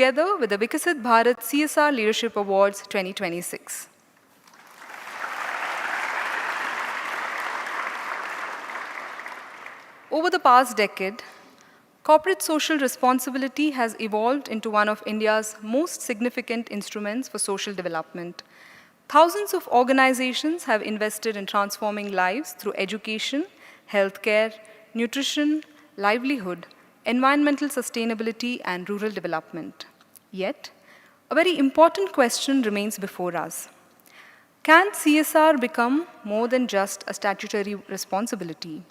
together with the Viksit Bharat CSR Leadership Awards 2026. Over the past decade, corporate social responsibility has evolved into one of India's most significant instruments for social development. Thousands of organizations have invested in transforming lives through education, healthcare, nutrition, livelihood, environmental sustainability, and rural development. Yet, a very important question remains before us. Can CSR become more than just a statutory responsibility?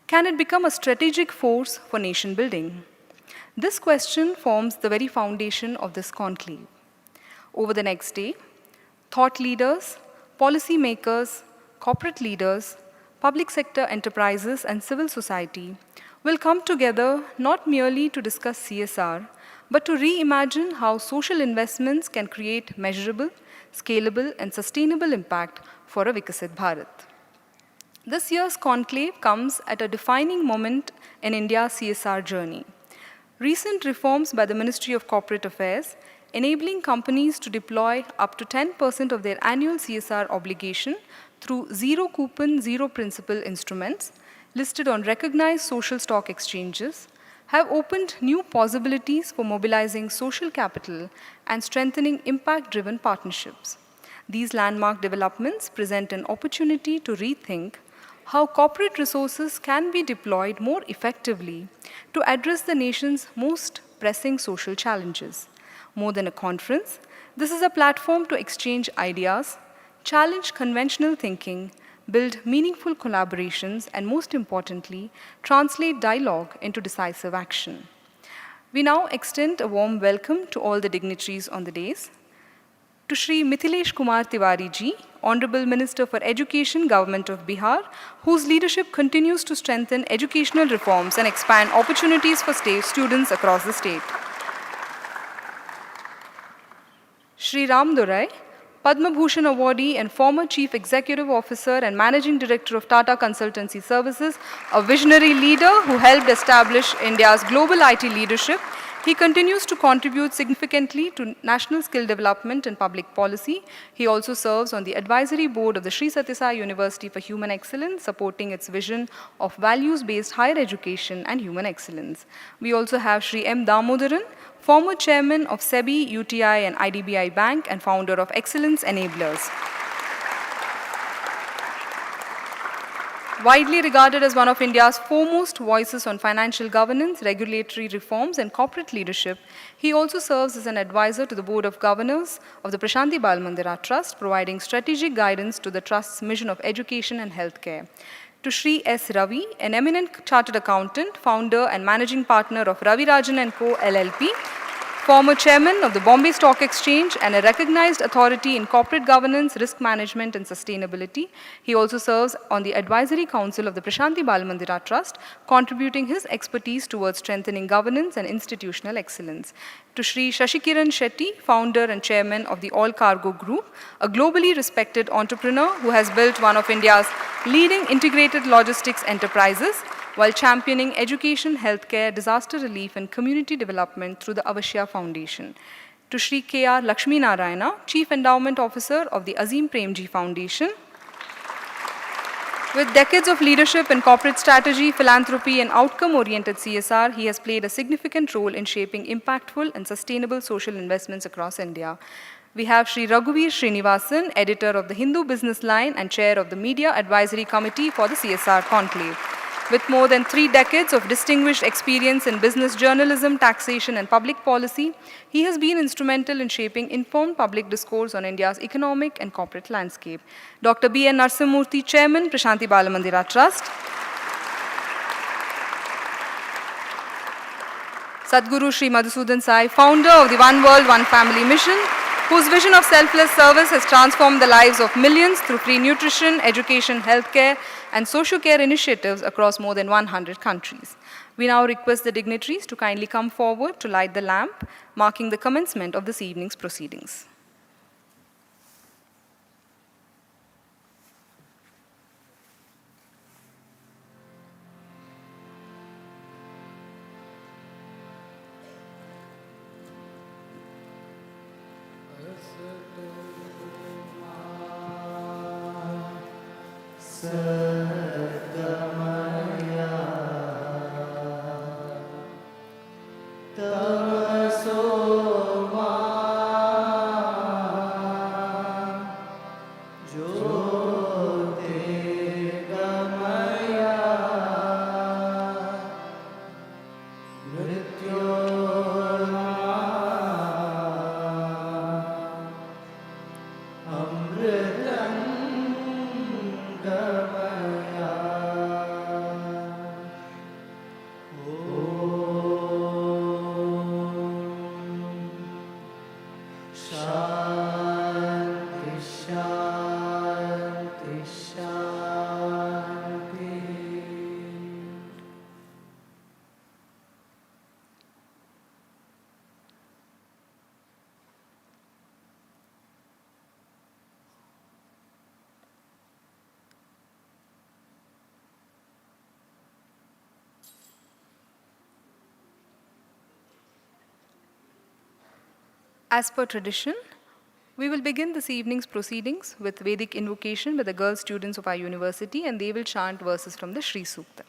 Can it become a strategic force for nation building? This question forms the very foundation of this conclave. Over the next day, thought leaders, policy makers, corporate leaders, public sector enterprises, and civil society will come together not merely to discuss CSR, but to reimagine how social investments can create measurable, scalable, and sustainable impact for a Viksit Bharat. This year's conclave comes at a defining moment in India's CSR journey. Recent reforms by the Ministry of Corporate Affairs, enabling companies to deploy up to 10% of their annual CSR obligation through zero coupon, zero principal instruments listed on recognized social stock exchanges, have opened new possibilities for mobilizing social capital and strengthening impact-driven partnerships. These landmark developments present an opportunity to rethink how corporate resources can be deployed more effectively to address the nation's most pressing social challenges. More than a conference, this is a platform to exchange ideas, challenge conventional thinking, build meaningful collaborations, and most importantly, translate dialogue into decisive action. We now extend a warm welcome to all the dignitaries on the dais. To Shri Mithilesh Kumar Tiwari ji, Honorable Minister for Education, Government of Bihar, whose leadership continues to strengthen educational reforms and expand opportunities for students across the state. Shri Ram Durai, Padma Bhushan awardee and former Chief Executive Officer and Managing Director of Tata Consultancy Services, a visionary leader who helped establish India's global IT leadership. He continues to contribute significantly to national skill development and public policy. He also serves on the advisory board of the Sri Sathya Sai University for Human Excellence, supporting its vision of values-based higher education and human excellence. We also have Shri M. Damodaran, former chairman of SEBI, UTI, and IDBI Bank, and founder of Excellence Enablers. Widely regarded as one of India's foremost voices on financial governance, regulatory reforms, and corporate leadership, he also serves as an advisor to the Board of Governors of the Prashanti Bal Mandira Trust, providing strategic guidance to the Trust's mission of education and healthcare. To Shri S. Ravi, an eminent chartered accountant, founder and managing partner of Ravi Rajan & Co. LLP, former chairman of the Bombay Stock Exchange and a recognized authority in corporate governance, risk management, and sustainability. He also serves on the advisory council of the Prashanti Bal Mandira Trust, contributing his expertise towards strengthening governance and institutional excellence. To Shri Shashikiran Shetty, founder and chairman of the All Cargo Group, a globally respected entrepreneur who has built one of India's leading integrated logistics enterprises, while championing education, healthcare, disaster relief, and community development through the Avashya Foundation. To Shri K.R. Lakshmi Narayana, Chief Endowment Officer of the Azim Premji Foundation. With decades of leadership in corporate strategy, philanthropy, and outcome-oriented CSR, he has played a significant role in shaping impactful and sustainable social investments across India. We have Shri Raghuveer Srinivasan, editor of the Hindu Business Line and chair of the Media Advisory Committee for the CSR Conclave. With more than 3 decades of distinguished experience in business journalism, taxation, and public policy, he has been instrumental in shaping informed public discourse on India's economic and corporate landscape. Dr. B. N. Narsimurthy, Chairman, Prashanti Bal Mandira Trust. Sadhguru Sri Madhusudan Sai, founder of the One World, One Family mission, whose vision of selfless service has transformed the lives of millions through free nutrition, education, healthcare, and social care initiatives across more than 100 countries. We now request the dignitaries to kindly come forward to light the lamp, marking the commencement of this evening's proceedings. As per tradition, we will begin this evening's proceedings with Vedic invocation by the girl students of our university, and they will chant verses from the Shri Sukta.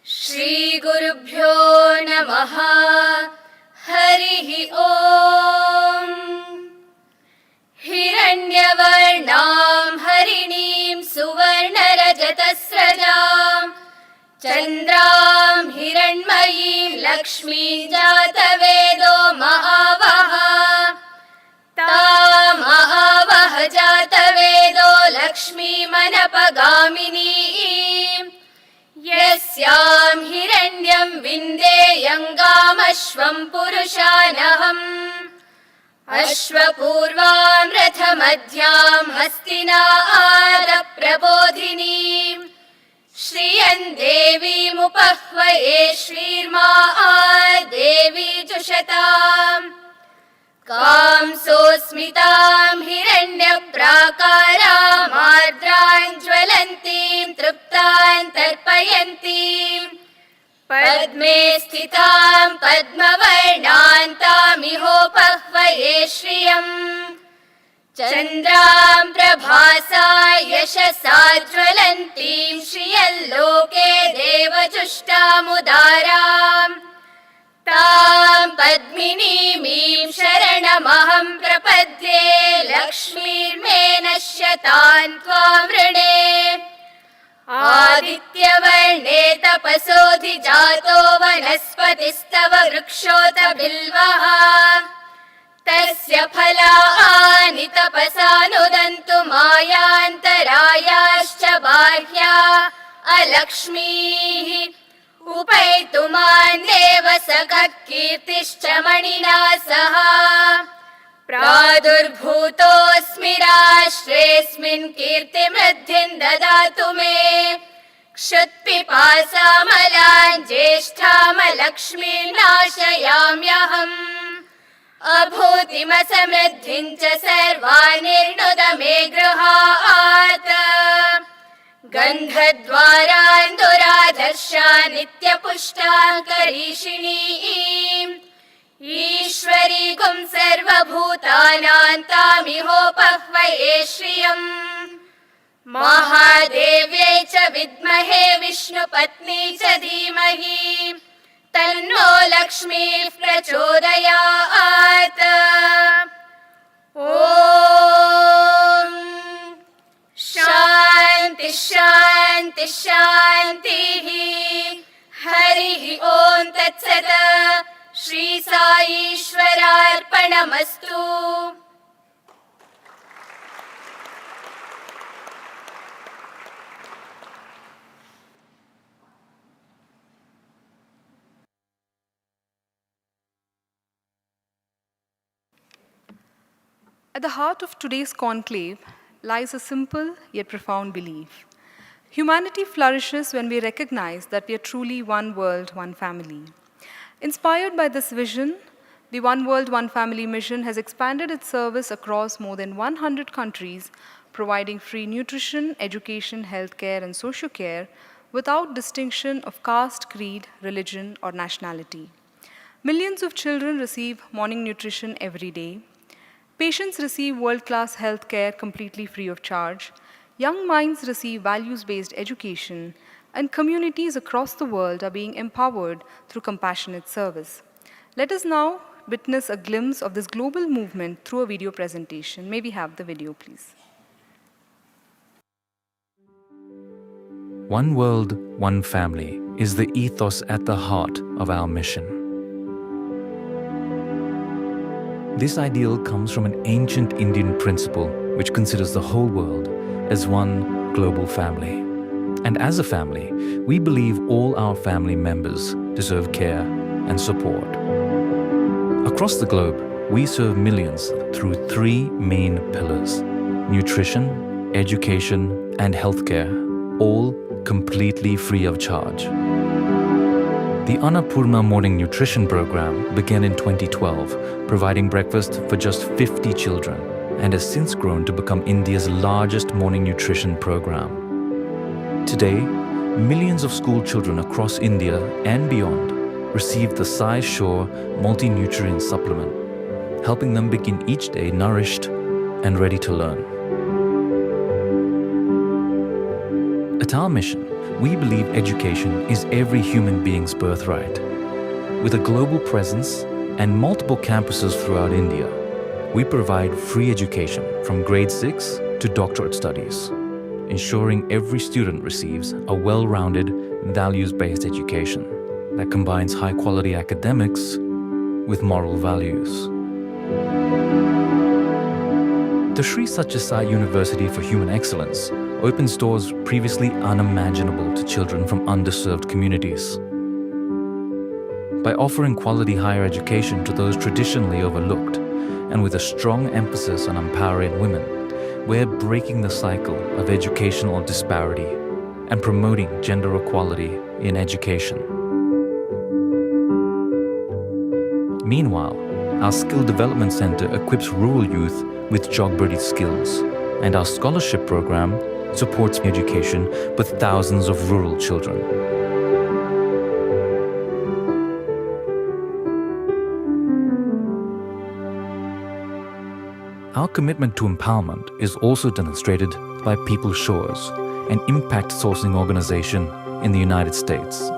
Shri गुरुभ्यो नमः। हरिः ॐ। हिरण्यवर्णां हरिणीं सुवर्णरजतस्रजां चन्द्रां हिरण्मयीं लक्ष्मीं जातवेदो महावः। तामहावः जातवेदो लक्ष्मीमनपगामिनीम्। यस्यां हिरण्यं विन्देयङ्गामश्वं पुरुषानहम्। अश्वपूर्वां रथमध्यां हस्तिनादप्रबोधिनीं। श्रियं देवीमुपह्वये श्रीर्मा देवी जुषताम्। कांसोऽस्मितां हिरण्यप्राकारामार्द्रां ज्वलन्तीं तृप्तां तर्पयन्तीं। पद्मे स्थितां पद्मवर्णान्तामिहोपह्वये श्रियम्। चन्द्रां प्रभासा यशसा ज्वलन्तीं श्रियल्लोके देवजुष्टामुदाराम्। तां पद्मिनीमीं शरणमहं प्रपद्ये लक्ष्मीर्मे नश्यतान् त्वां वृणे। आदित्यवर्णे तपसोऽधिजातो वनस्पतिस्तव वृक्षोत बिल्वः। तस्य फलानि तपसानुदन्तु मायान्तरायाश्च बाह्या अलक्ष्मीः। उपैतुमान् देव सखः कीर्तिश्च मणिना सह। प्रादुर्भूतोऽस्मि राष्ट्रेऽस्मिन् कीर्तिमृद्धिं ददातु मे। क्षुत्पिपासामलान् ज्येष्ठामलक्ष्मीर्नाशयाम्यहम्। अभूतिमसमृद्धिं च सर्वानिर्णुद मे गृहात्। गन्धद्वारान् दुराधर्षा नित्यपुष्टां करीषिणीम्। ईश्वरीकुं सर्वभूतानां तामिहोपह्वये श्रियम्। महादेव्यै च विद्महे विष्णुपत्नी च धीमहि तन्नो लक्ष्मीः प्रचोदयात्। ॐ शान्ति शान्ति शान्तिः। हरिः ॐ तत्सत्। Shri साईश्वरार्पणमस्तु। At the heart of today's conclave lies a simple yet profound belief. Humanity flourishes when we recognize that we are truly one world, one family. Inspired by this vision, The One World, One Family mission has expanded its service across more than 100 countries, providing free nutrition, education, healthcare, and social care without distinction of caste, creed, religion, or nationality. Millions of children receive morning nutrition every day. Patients receive world-class health care completely free of charge. Young minds receive values-based education, and communities across the world are being empowered through compassionate service. Let us now witness a glimpse of this global movement through a video presentation. May we have the video, please? One world, one family is the ethos at the heart of our mission. This ideal comes from an ancient Indian principle which considers the whole world as one global family. And as a family, we believe all our family members deserve care and support. Across the globe, we serve millions through three main pillars: nutrition, education, and healthcare, all completely free of charge. The Annapurna Morning Nutrition Program began in 2012, providing breakfast for just 50 children, and has since grown to become India's largest morning nutrition program. Today, millions of school children across India and beyond receive the Sai Shore multi-nutrient supplement, helping them begin each day nourished and ready to learn. At our mission, we believe education is every human being's birthright. With a global presence and multiple campuses throughout India, we provide free education from grade 6 to doctorate studies, ensuring every student receives a well-rounded, values-based education that combines high-quality academics with moral values. The Sri Sathya Sai University for Human Excellence opens doors previously unimaginable to children from underserved communities. By offering quality higher education to those traditionally overlooked, and with a strong emphasis on empowering women, we're breaking the cycle of educational disparity and promoting gender equality in education. Meanwhile, our Skill Development Center equips rural youth with job-ready skills, and our scholarship program supports education with thousands of rural children. Our commitment to empowerment is also demonstrated by People Shores, an impact sourcing organization in the United States.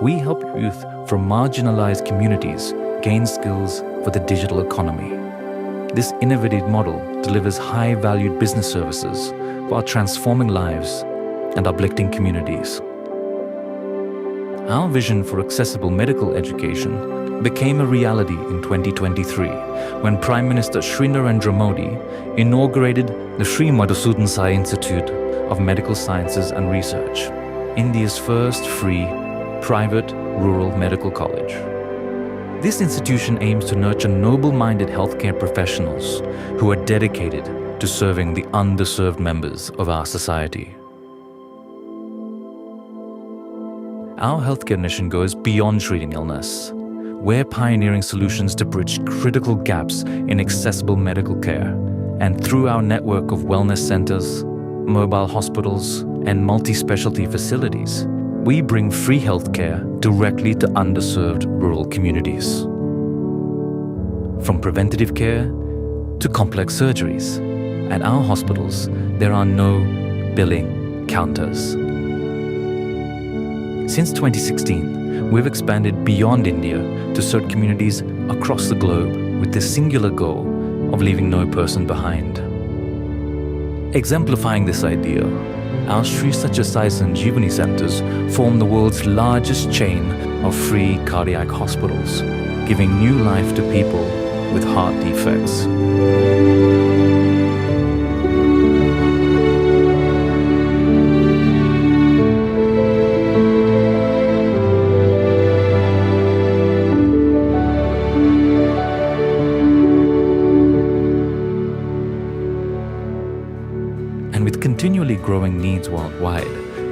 We help youth from marginalized communities gain skills for the digital economy. This innovative model delivers high-valued business services while transforming lives and uplifting communities. Our vision for accessible medical education became a reality in 2023 when Prime Minister Shri Narendra Modi inaugurated the Sri Madhusudan Sai Institute of Medical Sciences and Research, India's first free, private, rural medical college. This institution aims to nurture noble-minded healthcare professionals who are dedicated to serving the underserved members of our society. Our healthcare mission goes beyond treating illness. We're pioneering solutions to bridge critical gaps in accessible medical care, and through our network of wellness centers, mobile hospitals, and multi-specialty facilities, we bring free healthcare directly to underserved rural communities. From preventative care to complex surgeries, at our hospitals, there are no billing counters. Since 2016, we've expanded beyond India to serve communities across the globe with the singular goal of leaving no person behind. Exemplifying this idea, our Sri Sathya Sai Sanjeevani centers form the world's largest chain of free cardiac hospitals, giving new life to people with heart defects. And with continually growing needs worldwide,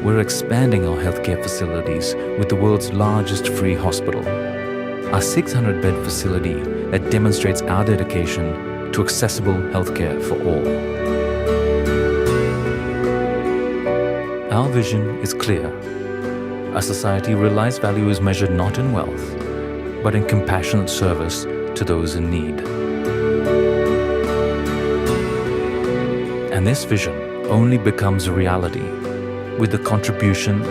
we're expanding our healthcare facilities with the world's largest free hospital. our 600-bed facility that demonstrates our dedication to accessible healthcare for all. Our vision is clear. A society where life's value is measured not in wealth, but in compassionate service to those in need. And this vision only becomes a reality with the contribution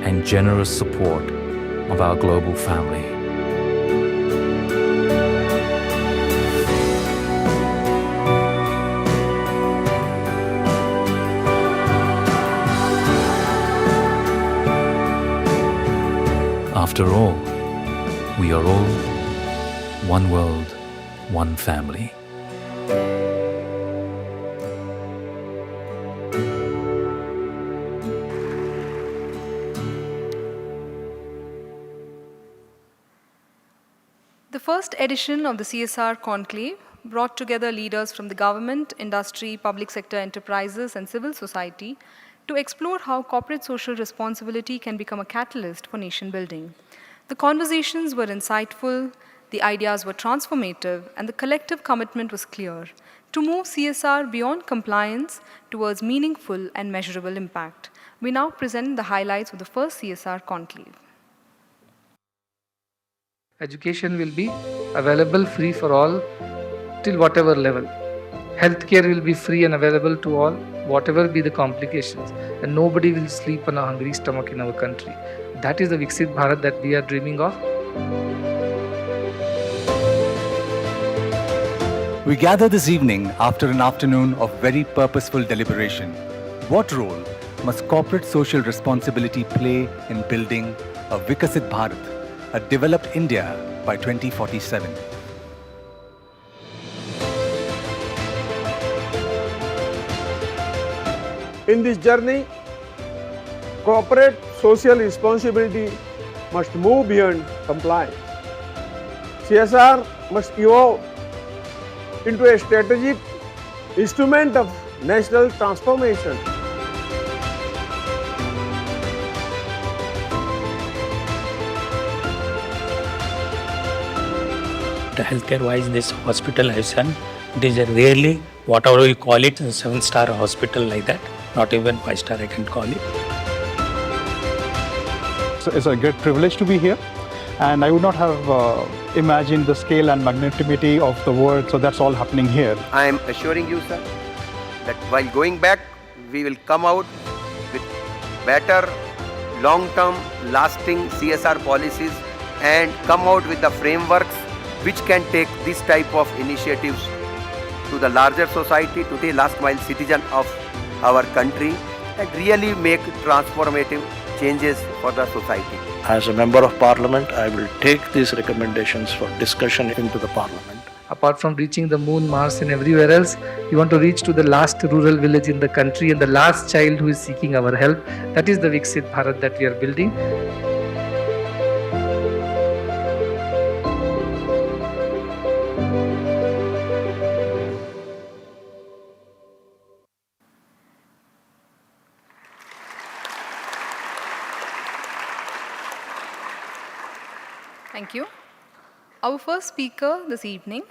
and generous support of our global family. After all, we are all one world, one family. The first edition of the CSR Conclave brought together leaders from the government, industry, public sector enterprises, and civil society to explore how corporate social responsibility can become a catalyst for nation building. The conversations were insightful, the ideas were transformative, and the collective commitment was clear to move CSR beyond compliance towards meaningful and measurable impact. We now present the highlights of the first CSR Conclave. Education will be available free for all till whatever level. Healthcare will be free and available to all, whatever be the complications. And nobody will sleep on a hungry stomach in our country. That is the Viksit Bharat that we are dreaming of. We gather this evening after an afternoon of very purposeful deliberation. What role must corporate social responsibility play in building a Viksit Bharat, a developed India by 2047? In this journey, corporate social responsibility must move beyond compliance. CSR must evolve into a strategic instrument of national transformation. Healthcare-wise, this hospital has done. It is a really, whatever we call it, a 7-star hospital like that. Not even 5-star I can call it. So it's a great privilege to be here, and I would not have imagined the scale and magnanimity of the work. So that's all happening here. I am assuring you, sir, that while going back, we will come out with better, long-term, lasting CSR policies and come out with the frameworks which can take this type of initiatives to the larger society, to the last mile citizen of our country, and really make transformative changes for the society. As a member of parliament, I will take these recommendations for discussion into the parliament. Apart from reaching the moon, Mars and everywhere else, we want to reach to the last rural village in the country and the last child who is seeking our help. That is the Viksit Bharat that we are building. Thank you. Our first speaker this evening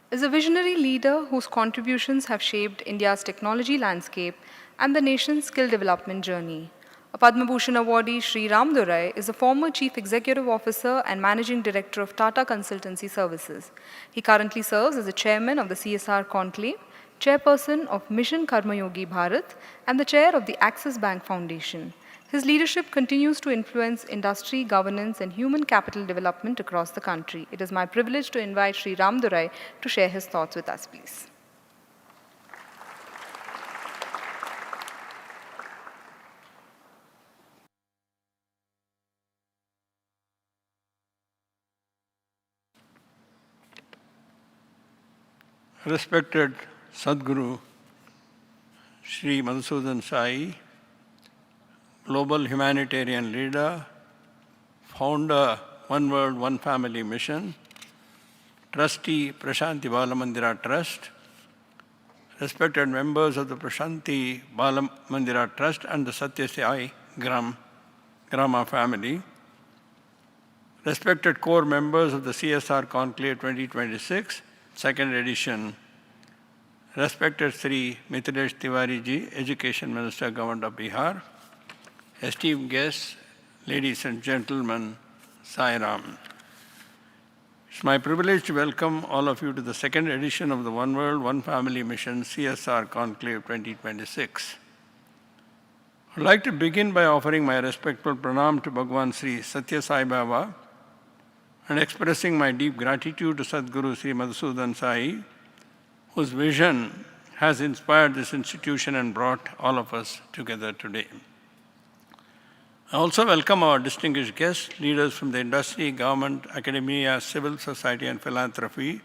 is a visionary leader whose contributions have shaped India's technology landscape and the nation's skill development journey. A Padma Bhushan awardee, Sri Ram Durai, is a former Chief Executive Officer and Managing Director of Tata Consultancy Services. He currently serves as the Chairman of the CSR Conclave, Chairperson of Mission Karma Yogi Bharat, and the Chair of the Axis Bank Foundation. His leadership continues to influence industry, governance, and human capital development across the country. It is my privilege to invite Sri Ram Durai to share his thoughts with us, please. Respected Sadhguru Sri Madhusudan Sai, Global Humanitarian Leader, Founder, One World, One Family Mission, Trustee, Prashanti Balamandira Trust, respected members of the Prashanti Balamandira Trust and the Sathya Grama family, respected core members of the CSR Conclave 2026, second edition, respected Sri Mithilesh Tiwari ji, Education Minister, Government of Bihar, esteemed guests, ladies and gentlemen, Sai Ram. It's my privilege to welcome all of you to the second edition of the One World, One Family Mission CSR Conclave 2026. I'd like to begin by offering my respectful pranam to Bhagwan Sri Sathya Sai Baba and expressing my deep gratitude to Sadhguru Sri Madhusudan Sai, whose vision has inspired this institution and brought all of us together today. I also welcome our distinguished guests, leaders from the industry, government, academia, civil society, and philanthropy,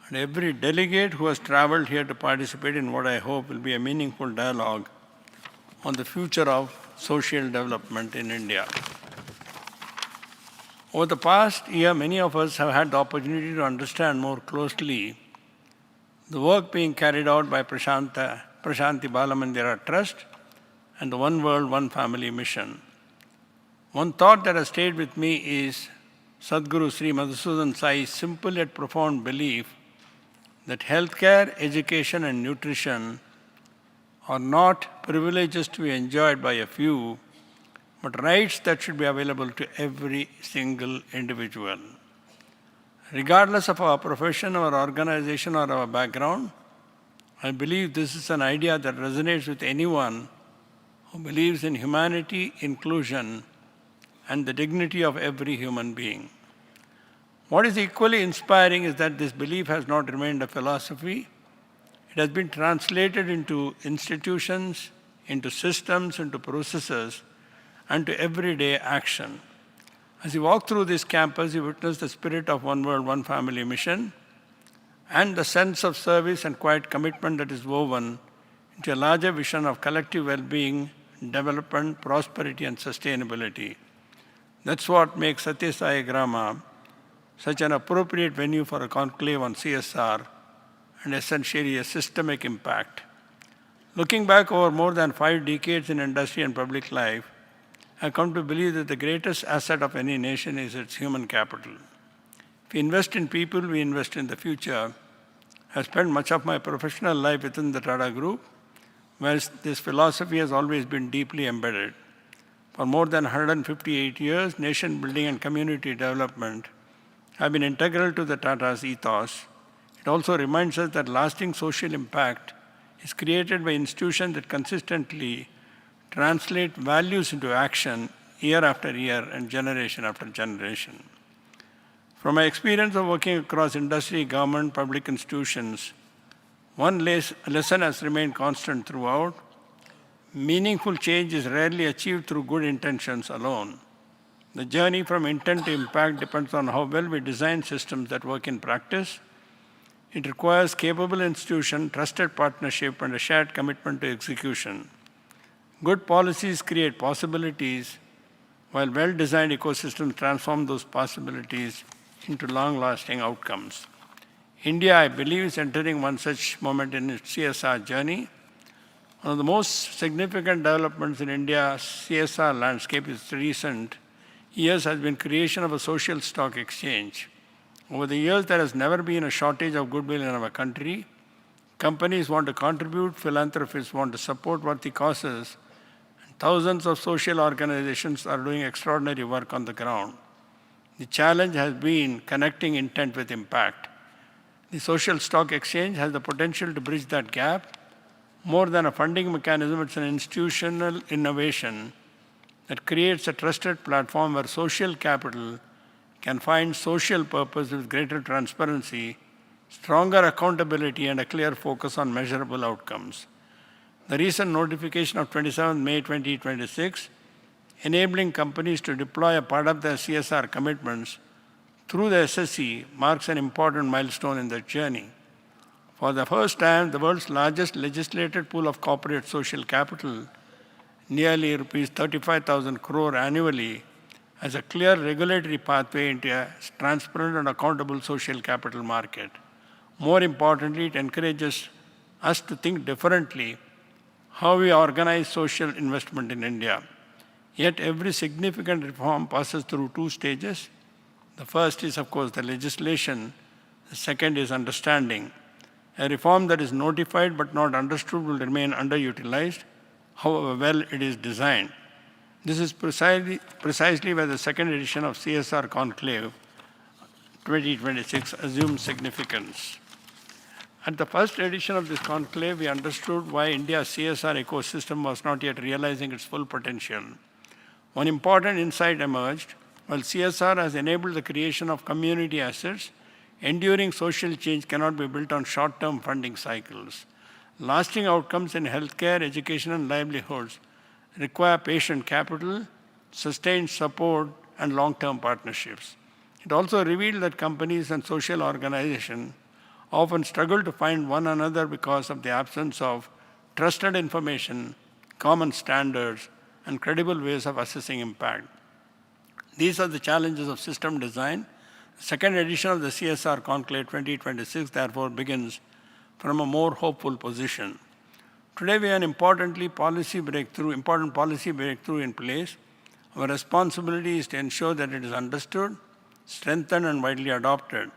and every delegate who has traveled here to participate in what I hope will be a meaningful dialogue on the future of social development in India. Over the past year, many of us have had the opportunity to understand more closely the work being carried out by Prashanti Balamandira Trust and the One World, One Family mission. One thought that has stayed with me is Sadhguru Sri Madhusudan Sai's simple yet profound belief that healthcare, education, and nutrition are not privileges to be enjoyed by a few, but rights that should be available to every single individual. Regardless of our profession, our organization, or our background, I believe this is an idea that resonates with anyone who believes in humanity, inclusion, and the dignity of every human being. What is equally inspiring is that this belief has not remained a philosophy. It has been translated into institutions, into systems, into processes, and to everyday action. As you walk through this campus, you witness the spirit of One World, One Family mission and the sense of service and quiet commitment that is woven into a larger vision of collective well-being, development, prosperity, and sustainability. That's what makes Sathya Sai Grama such an appropriate venue for a conclave on CSR and essentially a systemic impact. Looking back over more than 5 decades in industry and public life, I come to believe that the greatest asset of any nation is its human capital. If we invest in people, we invest in the future. I spent much of my professional life within the Tata Group, where this philosophy has always been deeply embedded. For more than 158 years, nation building and community development have been integral to the Tata's ethos. It also reminds us that lasting social impact is created by institutions that consistently translate values into action year after year and generation after generation. From my experience of working across industry, government, public institutions, one lesson has remained constant throughout. Meaningful change is rarely achieved through good intentions alone. The journey from intent to impact depends on how well we design systems that work in practice. It requires capable institution, trusted partnership, and a shared commitment to execution. Good policies create possibilities, while well-designed ecosystems transform those possibilities into long-lasting outcomes. India, I believe, is entering one such moment in its CSR journey. One of the most significant developments in India's CSR landscape in recent years has been creation of a social stock exchange. Over the years, there has never been a shortage of goodwill in our country. Companies want to contribute, philanthropists want to support worthy causes, and thousands of social organizations are doing extraordinary work on the ground. The challenge has been connecting intent with impact. The social stock exchange has the potential to bridge that gap. More than a funding mechanism, it's an institutional innovation that creates a trusted platform where social capital can find social purpose with greater transparency, stronger accountability, and a clear focus on measurable outcomes. The recent notification of 27 May 2026, enabling companies to deploy a part of their CSR commitments through the SSC, marks an important milestone in their journey. For the first time, the world's largest legislated pool of corporate social capital, nearly rupees 35,000 crore annually, has a clear regulatory pathway into a transparent and accountable social capital market. More importantly, it encourages us to think differently how we organize social investment in India. Yet every significant reform passes through 2 stages: The first is, of course, the legislation. The second is understanding. A reform that is notified but not understood will remain underutilized, however well it is designed. This is precisely where the second edition of CSR Conclave 2026 assumes significance. At the first edition of this conclave, we understood why India's CSR ecosystem was not yet realizing its full potential. One important insight emerged. While CSR has enabled the creation of community assets, enduring social change cannot be built on short-term funding cycles. Lasting outcomes in healthcare, education, and livelihoods require patient capital, sustained support, and long-term partnerships. It also revealed that companies and social organizations often struggle to find one another because of the absence of trusted information, common standards, and credible ways of assessing impact. These are the challenges of system design. The second edition of the CSR Conclave 2026 therefore begins from a more hopeful position. Today we have an important policy breakthrough in place. Our responsibility is to ensure that it is understood, strengthened, and widely adopted.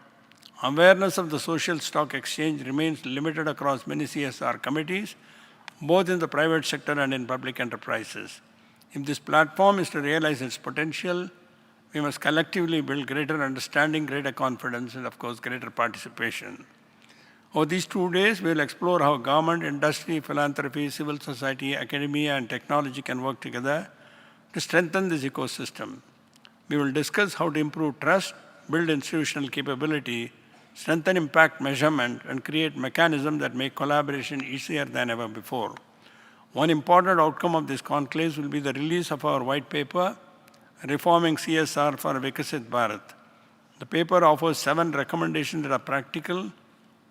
Awareness of the social stock exchange remains limited across many CSR committees, both in the private sector and in public enterprises. If this platform is to realize its potential, we must collectively build greater understanding, greater confidence, and of course, greater participation. Over these 2 days, we will explore how government, industry, philanthropy, civil society, academia, and technology can work together to strengthen this ecosystem. We will discuss how to improve trust, build institutional capability, strengthen impact measurement, and create mechanisms that make collaboration easier than ever before. One important outcome of this conclave will be the release of our white paper, Reforming CSR for Viksit Bharat. The paper offers 7 recommendations that are practical,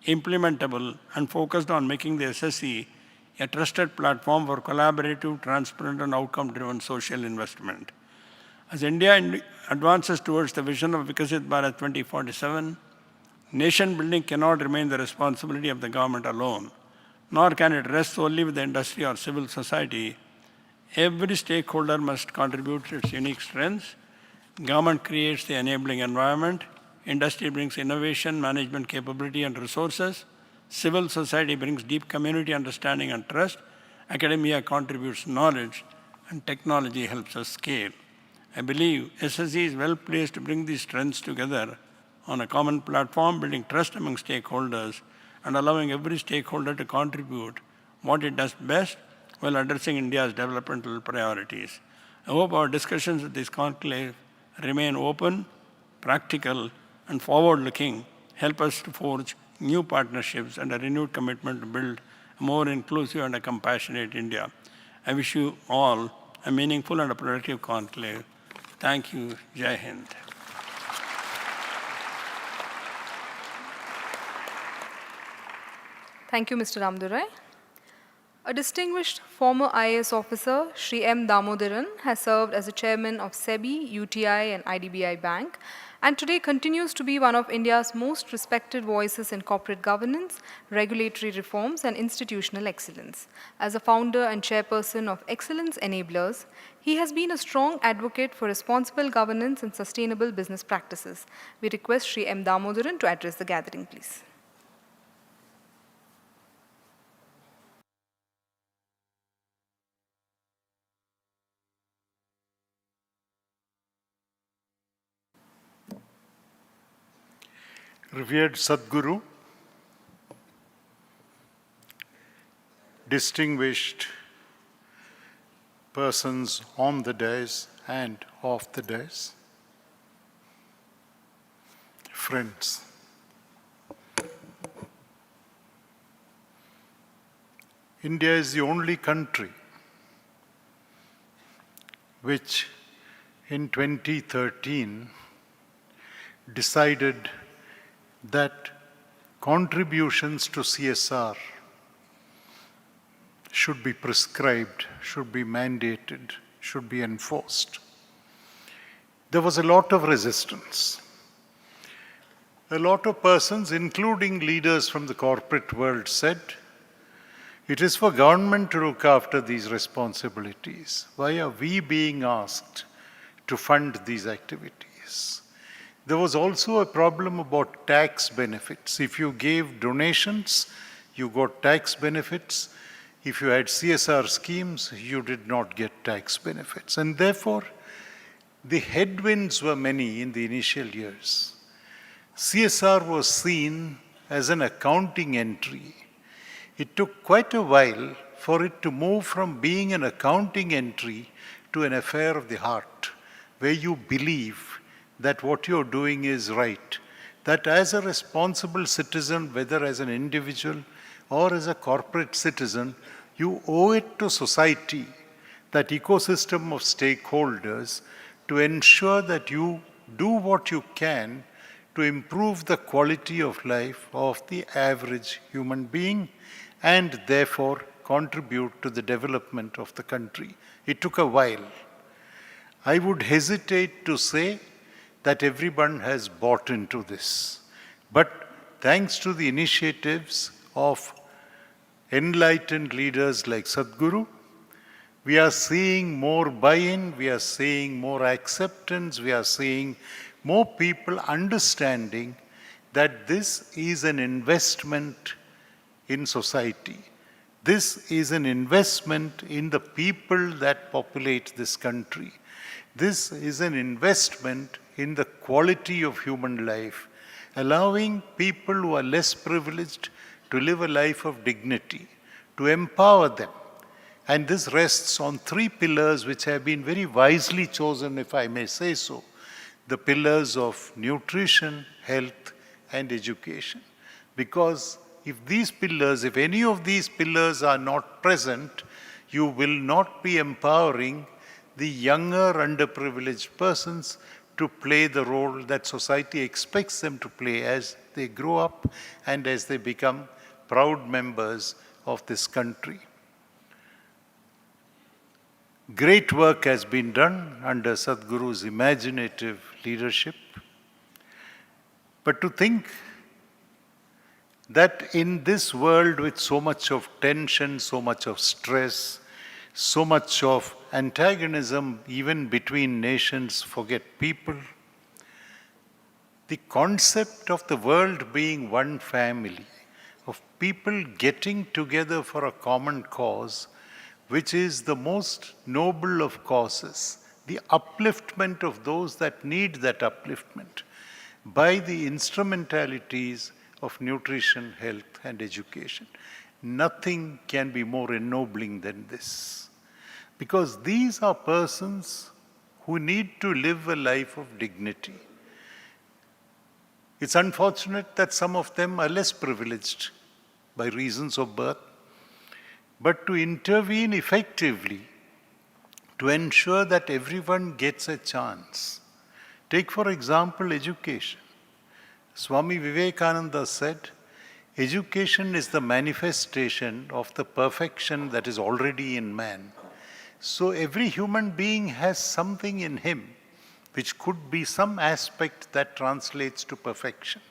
implementable, and focused on making the SSE a trusted platform for collaborative, transparent, and outcome-driven social investment. As India advances towards the vision of Viksit Bharat 2047, nation building cannot remain the responsibility of the government alone, nor can it rest solely with the industry or civil society. Every stakeholder must contribute to its unique strengths. Government creates the enabling environment. Industry brings innovation, management capability, and resources. Civil society brings deep community understanding and trust. Academia contributes knowledge, and technology helps us scale. I believe SSE is well placed to bring these strengths together on a common platform, building trust among stakeholders and allowing every stakeholder to contribute what it does best while addressing India's developmental priorities. I hope our discussions at this conclave remain open, practical, and forward-looking, help us to forge new partnerships and a renewed commitment to build a more inclusive and a compassionate India. I wish you all a meaningful and a productive conclave. Thank you. Jai Hind. Thank you, Mr. Ramdurai. A distinguished former IAS officer, Shri M. Damodaran, has served as the chairman of SEBI, UTI, and IDBI Bank, and today continues to be one of India's most respected voices in corporate governance, regulatory reforms, and institutional excellence. As a founder and chairperson of Excellence Enablers, he has been a strong advocate for responsible governance and sustainable business practices. We request Shri M. Damodaran to address the gathering, please. Revered Sadhguru, distinguished persons on the dais and off the dais, friends, India is the only country which in 2013 decided that contributions to CSR should be prescribed, should be mandated, should be enforced. There was a lot of resistance. A lot of persons, including leaders from the corporate world, said, it is for government to look after these responsibilities. Why are we being asked to fund these activities? There was also a problem about tax benefits. If you gave donations, you got tax benefits. If you had CSR schemes, you did not get tax benefits. And therefore, the headwinds were many in the initial years. CSR was seen as an accounting entry. It took quite a while for it to move from being an accounting entry to an affair of the heart, where you believe that what you're doing is right, that as a responsible citizen, whether as an individual or as a corporate citizen, you owe it to society, that ecosystem of stakeholders, to ensure that you do what you can to improve the quality of life of the average human being and therefore contribute to the development of the country. It took a while. I would hesitate to say that everyone has bought into this. But thanks to the initiatives of enlightened leaders like Sadhguru, we are seeing more buy-in, we are seeing more acceptance, we are seeing more people understanding that this is an investment in society. This is an investment in the people that populate this country. This is an investment in the quality of human life, allowing people who are less privileged to live a life of dignity, to empower them. And this rests on three pillars which have been very wisely chosen, if I may say so. The pillars of nutrition, health, and education. Because if any of these pillars are not present, you will not be empowering the younger underprivileged persons to play the role that society expects them to play as they grow up and as they become proud members of this country. Great work has been done under Sadhguru's imaginative leadership. But to think that in this world with so much of tension, so much of stress, so much of antagonism even between nations, forget people, the concept of the world being one family, of people getting together for a common cause, which is the most noble of causes, the upliftment of those that need that upliftment by the instrumentalities of nutrition, health, and education. Nothing can be more ennobling than this. Because these are persons who need to live a life of dignity. It's unfortunate that some of them are less privileged by reasons of birth, but to intervene effectively to ensure that everyone gets a chance. Take, for example, education. Swami Vivekananda said, education is the manifestation of the perfection that is already in man. So every human being has something in him which could be some aspect that translates to perfection.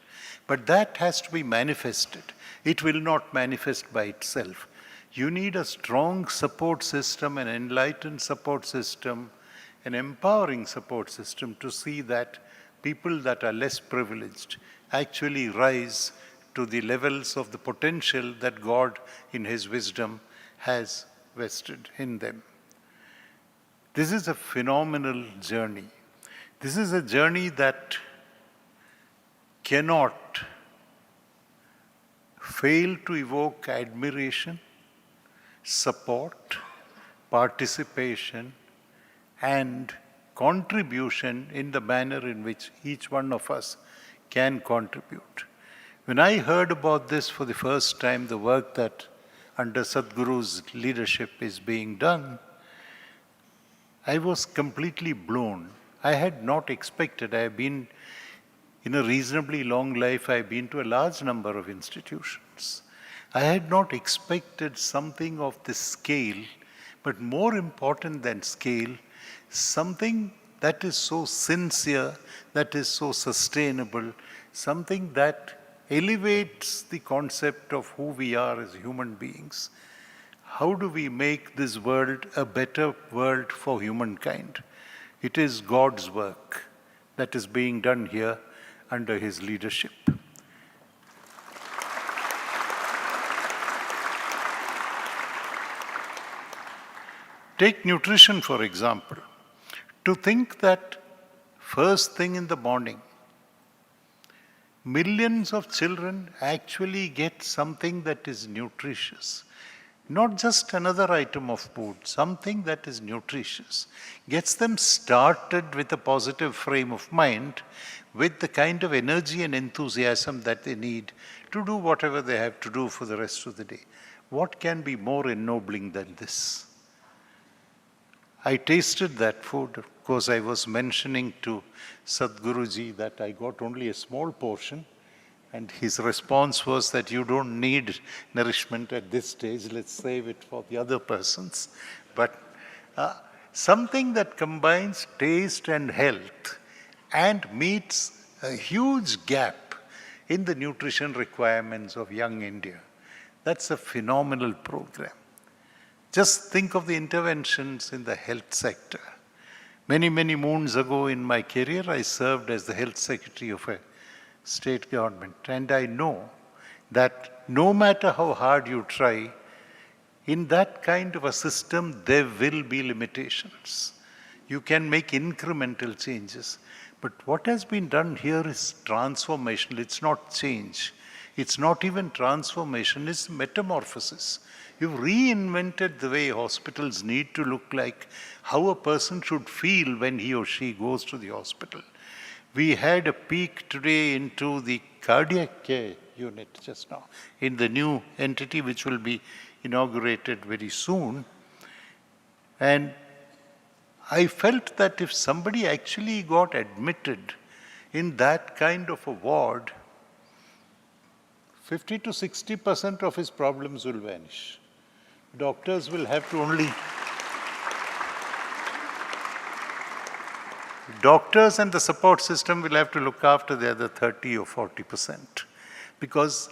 But that has to be manifested. It will not manifest by itself. You need a strong support system, an enlightened support system, an empowering support system to see that people that are less privileged actually rise to the levels of the potential that God in His wisdom has vested in them. This is a phenomenal journey. This is a journey that cannot fail to evoke admiration, support, participation, and contribution in the manner in which each one of us can contribute. When I heard about this for the first time, the work that under Sadhguru's leadership is being done, I was completely blown. I had not expected. I have been, in a reasonably long life, I have been to a large number of institutions. I had not expected something of this scale, but more important than scale, something that is so sincere, that is so sustainable, something that elevates the concept of who we are as human beings. How do we make this world a better world for humankind? It is God's work that is being done here under his leadership. Take nutrition, for example. To think that first thing in the morning, millions of children actually get something that is nutritious. Not just another item of food, something that is nutritious. Gets them started with a positive frame of mind, with the kind of energy and enthusiasm that they need to do whatever they have to do for the rest of the day. What can be more ennobling than this? I tasted that food. Of course, I was mentioning to Sadhguruji that I got only a small portion, and his response was that you don't need nourishment at this stage, let's save it for the other persons. But something that combines taste and health and meets a huge gap in the nutrition requirements of young India. That's a phenomenal program. Just think of the interventions in the health sector. Many, many moons ago in my career, I served as the health secretary of a state government. And I know that no matter how hard you try, in that kind of a system, there will be limitations. You can make incremental changes. But what has been done here is transformational. It's not change. It's not even transformation, it's metamorphosis. You've reinvented the way hospitals need to look like, how a person should feel when he or she goes to the hospital. We had a peek today into the cardiac care unit just now, in the new entity which will be inaugurated very soon. And I felt that if somebody actually got admitted in that kind of a ward, 50 to 60% of his problems will vanish. Doctors will have to only... Doctors and the support system will have to look after the other 30 or 40%, because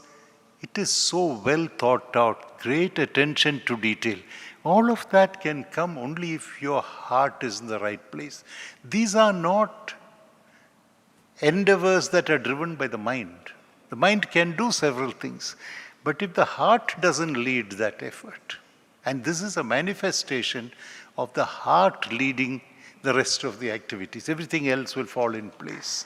it is so well thought out, great attention to detail. All of that can come only if your heart is in the right place. These are not endeavors that are driven by the mind. The mind can do several things, but if the heart doesn't lead that effort, and this is a manifestation of the heart leading the rest of the activities, everything else will fall in place.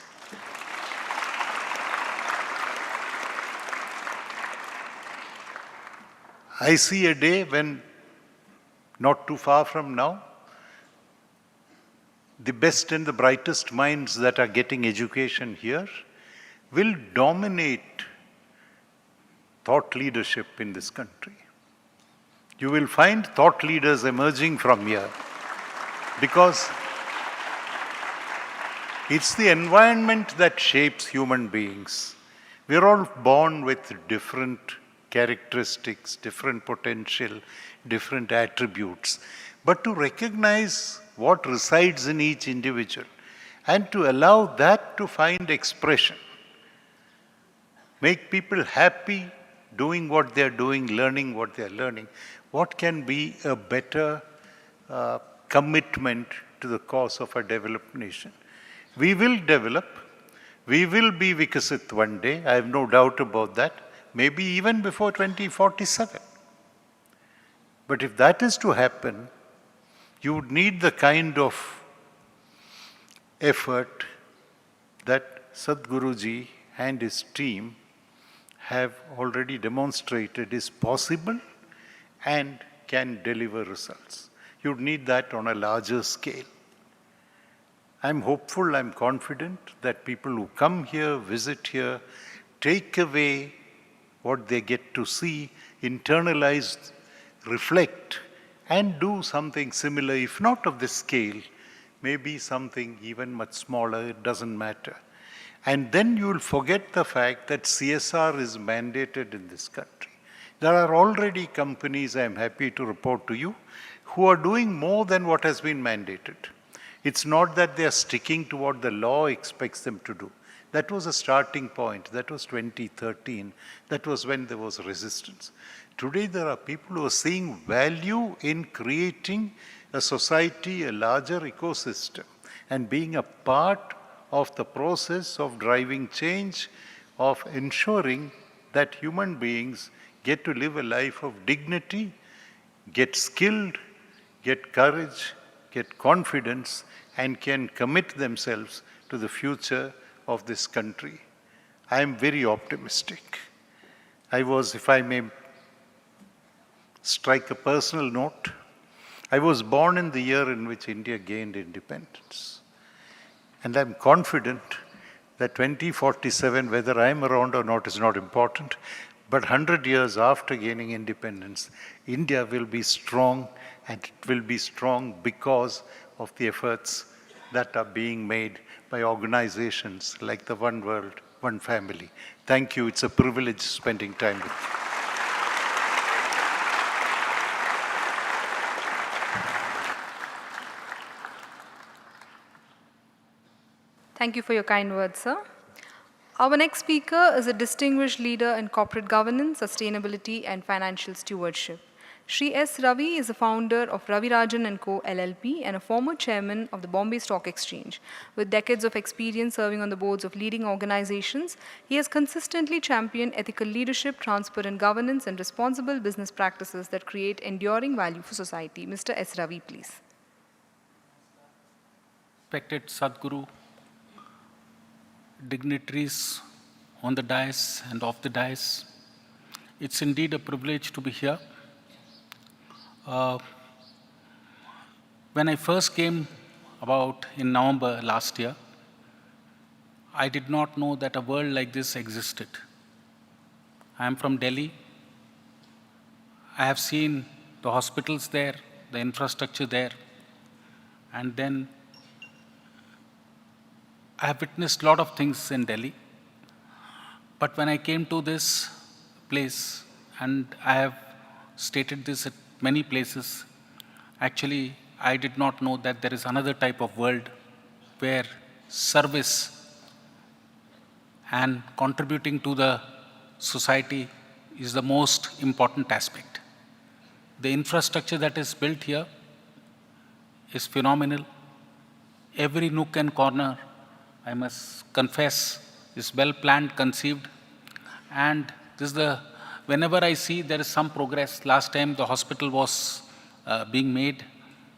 I see a day when, not too far from now, the best and the brightest minds that are getting education here will dominate thought leadership in this country. You will find thought leaders emerging from here, because it's the environment that shapes human beings. We're all born with different characteristics, different potential, different attributes. But to recognize what resides in each individual and to allow that to find expression, make people happy doing what they're doing, learning what they're learning, what can be a better commitment to the cause of a developed nation? We will develop. We will be Viksit one day. I have no doubt about that. Maybe even before 2047. But if that is to happen, you would need the kind of effort that Sadhguruji and his team have already demonstrated is possible and can deliver results. You'd need that on a larger scale. I'm hopeful, I'm confident that people who come here, visit here, take away what they get to see, internalize, reflect, and do something similar, if not of this scale, maybe something even much smaller, it doesn't matter. And then you'll forget the fact that CSR is mandated in this country. There are already companies, I'm happy to report to you, who are doing more than what has been mandated. It's not that they are sticking to what the law expects them to do. That was a starting point. That was 2013. That was when there was resistance. Today there are people who are seeing value in creating a society, a larger ecosystem, and being a part of the process of driving change, of ensuring that human beings get to live a life of dignity, get skilled, get courage, get confidence, and can commit themselves to the future of this country. I am very optimistic. I was, if I may strike a personal note, I was born in the year in which India gained independence. And I'm confident that 2047, whether I'm around or not is not important, but 100 years after gaining independence, India will be strong, and it will be strong because of the efforts that are being made by organizations like the One World, One Family. Thank you. It's a privilege spending time with you. Thank you for your kind words, sir. Our next speaker is a distinguished leader in corporate governance, sustainability, and financial stewardship. Shri S. Ravi is the founder of Ravi Rajan & Co. LLP and a former chairman of the Bombay Stock Exchange. With decades of experience serving on the boards of leading organizations, he has consistently championed ethical leadership, transparent governance, and responsible business practices that create enduring value for society. Mr. S. Ravi, please. Respected Sadhguru, dignitaries on the dais and off the dais, it's indeed a privilege to be here. When I first came about in November last year, I did not know that a world like this existed. I am from Delhi. I have seen the hospitals there, the infrastructure there, and then I have witnessed a lot of things in Delhi. But when I came to this place, and I have stated this at many places, actually, I did not know that there is another type of world where service and contributing to the society is the most important aspect. The infrastructure that is built here is phenomenal. Every nook and corner, I must confess, is well planned, conceived, and this is the whenever I see there is some progress. Last time the hospital was being made,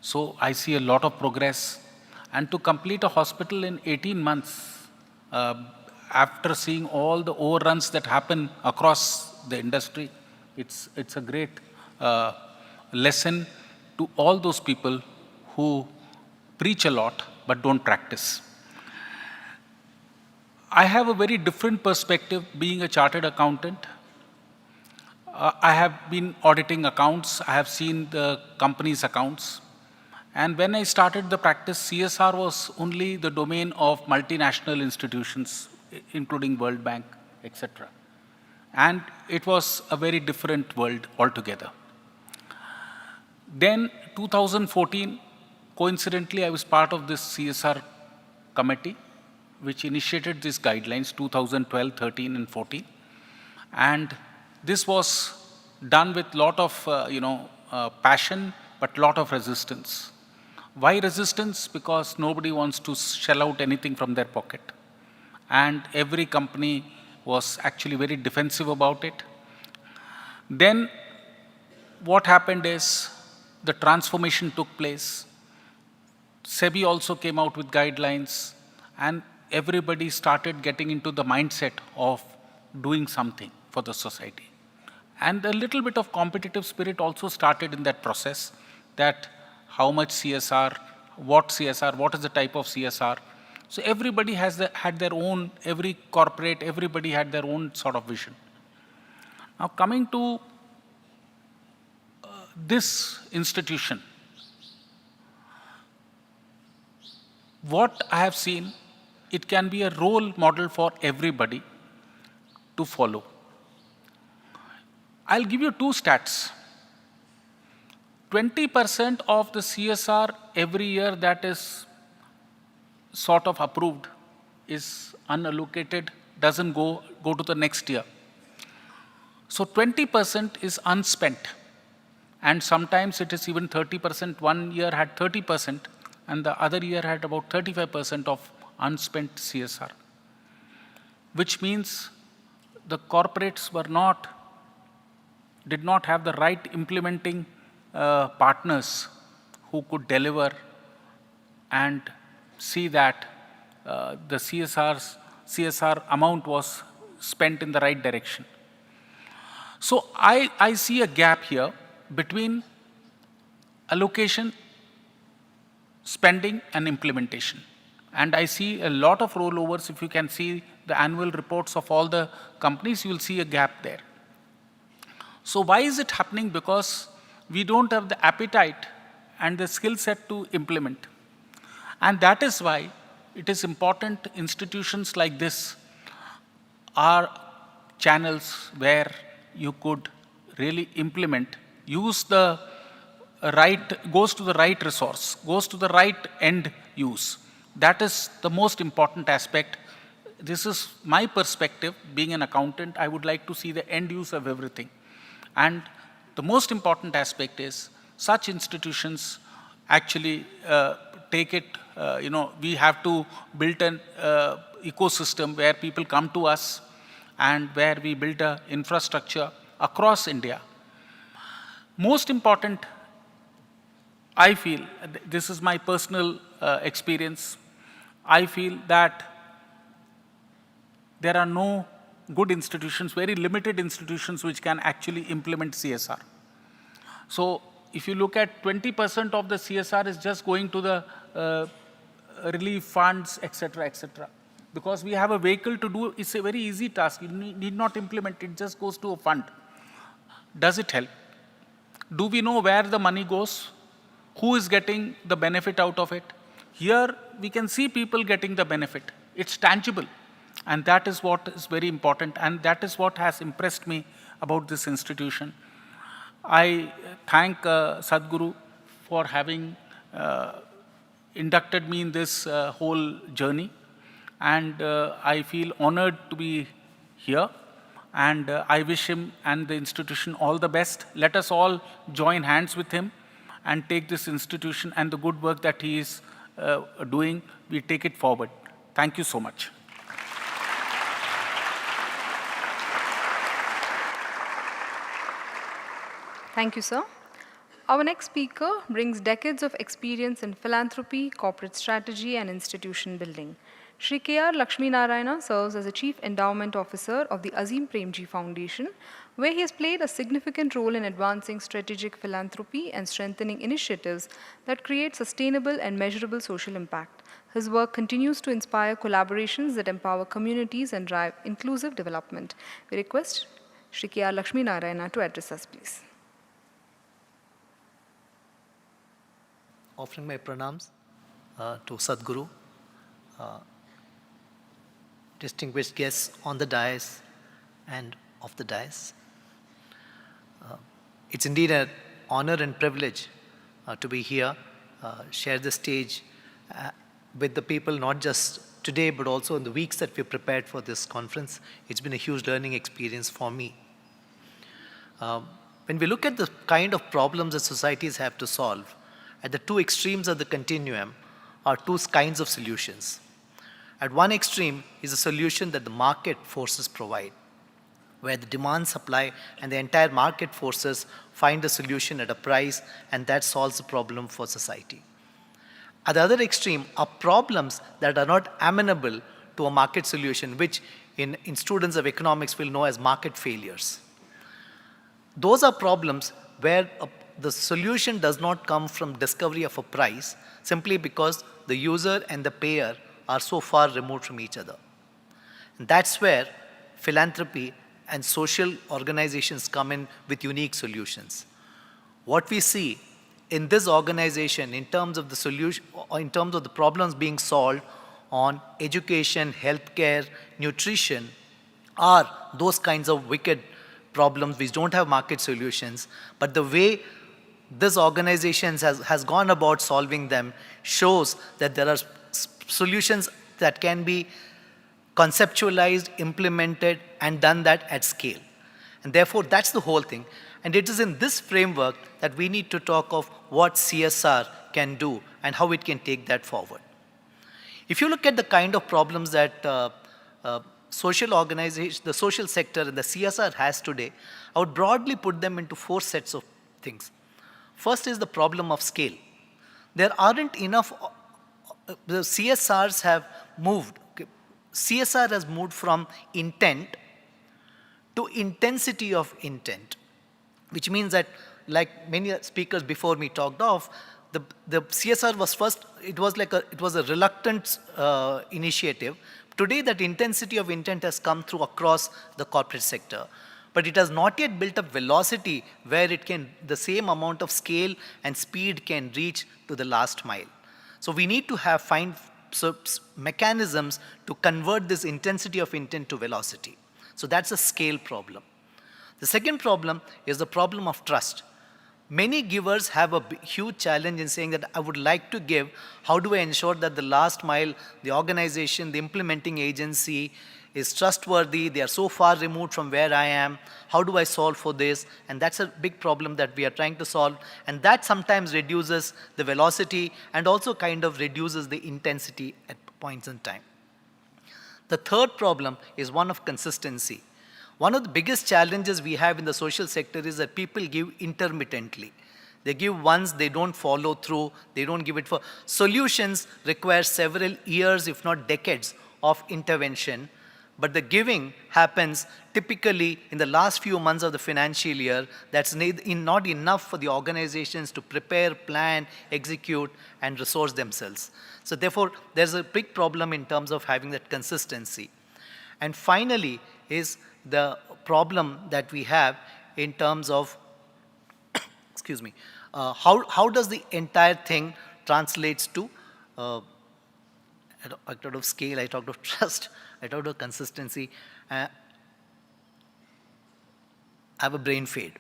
so I see a lot of progress. And to complete a hospital in 18 months, after seeing all the overruns that happen across the industry, it's a great lesson to all those people who preach a lot but don't practice. I have a very different perspective being a chartered accountant. I have been auditing accounts. I have seen the company's accounts. And when I started the practice, CSR was only the domain of multinational institutions, including World Bank, etc. And it was a very different world altogether. Then 2014, coincidentally, I was part of this CSR committee, which initiated these guidelines 2012, 13, and 14. And this was done with a lot of passion, but a lot of resistance. Why resistance? Because nobody wants to shell out anything from their pocket. And every company was actually very defensive about it. Then what happened is the transformation took place. SEBI also came out with guidelines, and everybody started getting into the mindset of doing something for the society. And a little bit of competitive spirit also started in that process, that how much CSR, what is the type of CSR. So everybody had their own, every corporate, everybody had their own sort of vision. Now coming to this institution, what I have seen, it can be a role model for everybody to follow. I'll give you two stats. 20% of the CSR every year that is sort of approved is unallocated, doesn't go to the next year. So 20% is unspent. And sometimes it is even 30%. One year had 30%, and the other year had about 35% of unspent CSR, which means the corporates did not have the right implementing partners who could deliver and see that the CSR amount was spent in the right direction. So I see a gap here between allocation, spending and implementation. And I see a lot of rollovers. If you can see the annual reports of all the companies, you will see a gap there. So why is it happening? Because we don't have the appetite and the skill set to implement. And that is why it is important institutions like this are channels where you could really implement, use the right, goes to the right resource, goes to the right end use. That is the most important aspect. This is my perspective. Being an accountant, I would like to see the end use of everything. And the most important aspect is such institutions actually take it, we have to build an ecosystem where people come to us and where we build an infrastructure across India. Most important, I feel, this is my personal experience, I feel that there are no good institutions, very limited institutions which can actually implement CSR. So if you look at 20% of the CSR is just going to the relief funds, etc., etc. Because we have a vehicle to do, it's a very easy task. You need not implement, it just goes to a fund. Does it help? Do we know where the money goes? Who is getting the benefit out of it? Here we can see people getting the benefit. It's tangible. And that is what is very important. And that is what has impressed me about this institution. I thank Sadhguru for having inducted me in this whole journey. And I feel honored to be here. And I wish him and the institution all the best. Let us all join hands with him and take this institution and the good work that he is doing, we take it forward. Thank you so much. Thank you, sir. Our next speaker brings decades of experience in philanthropy, corporate strategy, and institution building. Shri K.R. Lakshmi Narayana serves as a Chief Endowment Officer of the Azim Premji Foundation, where he has played a significant role in advancing strategic philanthropy and strengthening initiatives that create sustainable and measurable social impact. His work continues to inspire collaborations that empower communities and drive inclusive development. We request Shri K.R. Lakshmi Narayana to address us, please. Offering my pranams to Sadhguru, distinguished guests on the dais and off the dais. It's indeed an honor and privilege to be here, share the stage with the people, not just today, but also in the weeks that we prepared for this conference. It's been a huge learning experience for me. When we look at the kind of problems that societies have to solve, at the two extremes of the continuum are two kinds of solutions. At one extreme is a solution that the market forces provide, where the demand, supply, and the entire market forces find a solution at a price, and that solves the problem for society. At the other extreme are problems that are not amenable to a market solution, which in students of economics will know as market failures. Those are problems where the solution does not come from discovery of a price simply because the user and the payer are so far removed from each other. And that's where philanthropy and social organizations come in with unique solutions. What we see in this organization in terms of the solution, or in terms of the problems being solved on education, healthcare, nutrition, are those kinds of wicked problems which don't have market solutions, but the way this organization has gone about solving them shows that there are solutions that can be conceptualized, implemented, and done that at scale. And therefore, that's the whole thing. And it is in this framework that we need to talk of what CSR can do and how it can take that forward. If you look at the kind of problems that social organization, the social sector and the CSR has today, I would broadly put them into 4 sets of things. First is the problem of scale. There aren't enough, the CSRs have moved. CSR has moved from intent to intensity of intent, which means that, like many speakers before me talked of, the CSR was first, it was a reluctant initiative. Today that intensity of intent has come through across the corporate sector, but it has not yet built up velocity where it can, the same amount of scale and speed can reach to the last mile. So we need to find mechanisms to convert this intensity of intent to velocity. So that's a scale problem. The second problem is the problem of trust. Many givers have a huge challenge in saying that I would like to give. How do I ensure that the last mile, the organization, the implementing agency is trustworthy? They are so far removed from where I am. How do I solve for this? And that's a big problem that we are trying to solve. And that sometimes reduces the velocity and also kind of reduces the intensity at points in time. The third problem is one of consistency. One of the biggest challenges we have in the social sector is that people give intermittently. They give once, they don't follow through, they don't give it for. Solutions require several years, if not decades, of intervention. But the giving happens typically in the last few months of the financial year. That's not enough for the organizations to prepare, plan, execute, and resource themselves. So therefore, there's a big problem in terms of having that consistency. And finally is the problem that we have in terms of, excuse me, how does the entire thing translates to, I talked of scale, I talked of trust, I talked of consistency. I have a brain fade.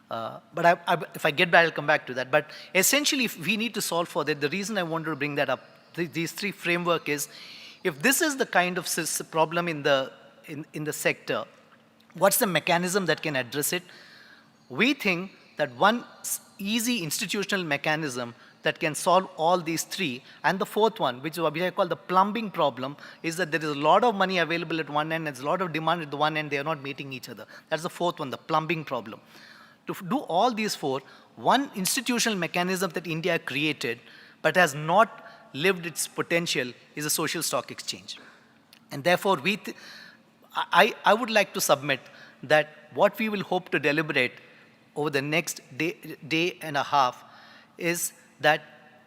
But if I get back, I'll come back to that. But essentially, if we need to solve for that, the reason I wanted to bring that up, these 3 framework is, if this is the kind of problem in the sector, what's the mechanism that can address it? We think that one easy institutional mechanism that can solve all these 3, and the fourth one, which I call the plumbing problem, is that there is a lot of money available at one end, there's a lot of demand at the one end, they are not meeting each other. That's the fourth one, the plumbing problem. To do all these 4, one institutional mechanism that India created but has not lived its potential is a social stock exchange. And therefore, I would like to submit that what we will hope to deliberate over the next day and a half is that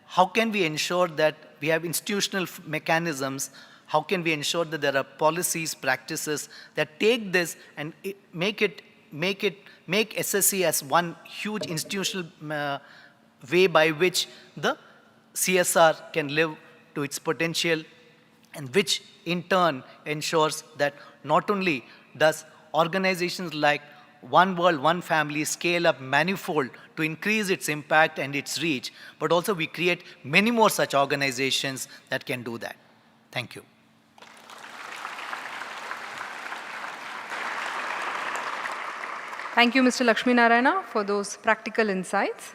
how can we ensure that we have institutional mechanisms, how can we ensure that there are policies, practices that take this and make SSC as one huge institutional way by which the CSR can live to its potential, and which in turn ensures that not only does organizations like One World, One Family scale up manifold to increase its impact and its reach, but also we create many more such organizations that can do that. Thank you. Thank you, Mr. Lakshmi Narayana, for those practical insights.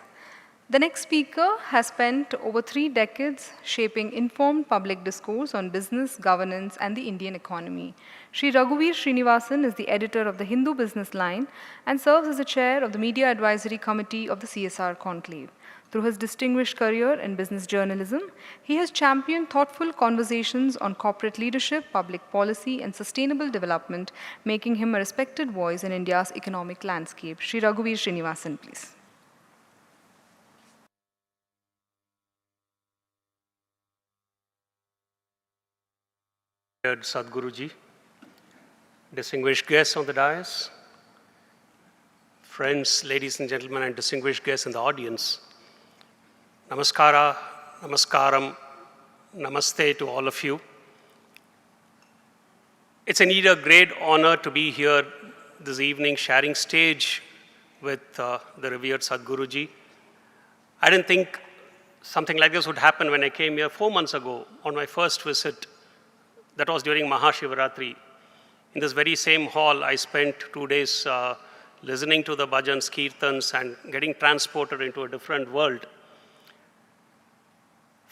The next speaker has spent over 3 decades shaping informed public discourse on business, governance, and the Indian economy. Shri Raghuveer Srinivasan is the editor of the Hindu Business Line and serves as the chair of the Media Advisory Committee of the CSR Conclave. Through his distinguished career in business journalism, he has championed thoughtful conversations on corporate leadership, public policy, and sustainable development, making him a respected voice in India's economic landscape. Shri Raghuveer Srinivasan, please. Sadhguruji, distinguished guests on the dais, friends, ladies and gentlemen, and distinguished guests in the audience, namaskara, namaskaram, namaste to all of you. It's indeed a great honor to be here this evening sharing stage with the revered Sadhguruji. I didn't think something like this would happen when I came here 4 months ago on my first visit. That was during Mahashivaratri. In this very same hall, I spent 2 days listening to the bhajans, kirtans, and getting transported into a different world.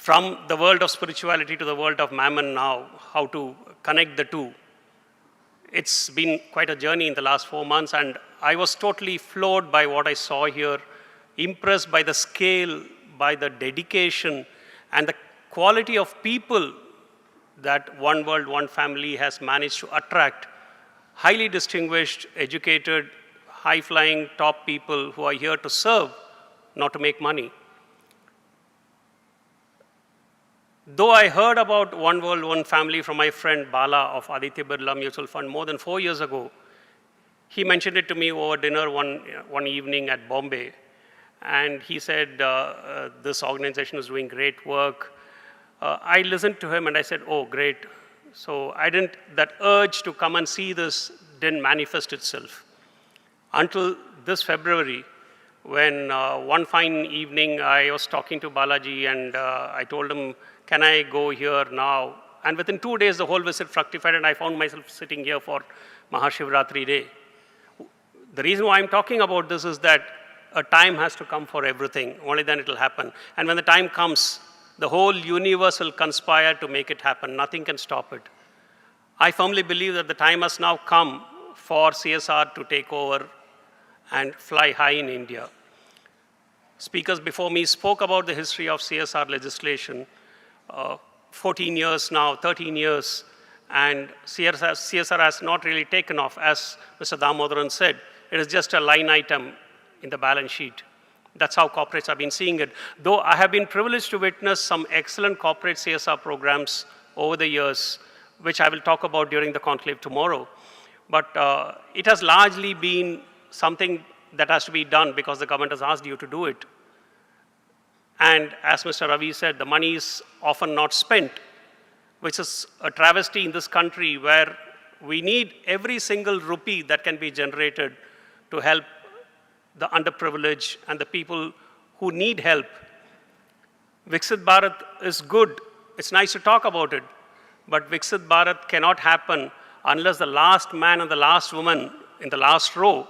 from the world of spirituality to the world of mammon now, how to connect the two. It's been quite a journey in the last 4 months, and I was totally floored by what I saw here, impressed by the scale, by the dedication, and the quality of people that One World, One Family has managed to attract. Highly distinguished, educated, high-flying top people who are here to serve, not to make money. Though I heard about One World, One Family from my friend Bala of Aditya Birla Mutual Fund more than 4 years ago, he mentioned it to me over dinner one evening at Bombay. And he said, this organization is doing great work. I listened to him and I said, oh, great. So that urge to come and see this didn't manifest itself. Until this February, when one fine evening I was talking to Balaji and I told him, can I go here now? And within 2 days, the whole visit fructified and I found myself sitting here for Mahashivratri day. The reason why I'm talking about this is that a time has to come for everything. Only then it will happen. And when the time comes, the whole universe will conspire to make it happen. Nothing can stop it. I firmly believe that the time has now come for CSR to take over and fly high in India. Speakers before me spoke about the history of CSR legislation. 14 years now, 13 years, and CSR has not really taken off. As Mr. Damodaran said, it is just a line item in the balance sheet. That's how corporates have been seeing it. Though I have been privileged to witness some excellent corporate CSR programs over the years, which I will talk about during the conclave tomorrow. But it has largely been something that has to be done because the government has asked you to do it. And as Mr. Ravi said, the money is often not spent, which is a travesty in this country where we need every single rupee that can be generated to help the underprivileged and the people who need help. Viksit Bharat is good. It's nice to talk about it. But Viksit Bharat cannot happen unless the last man and the last woman in the last row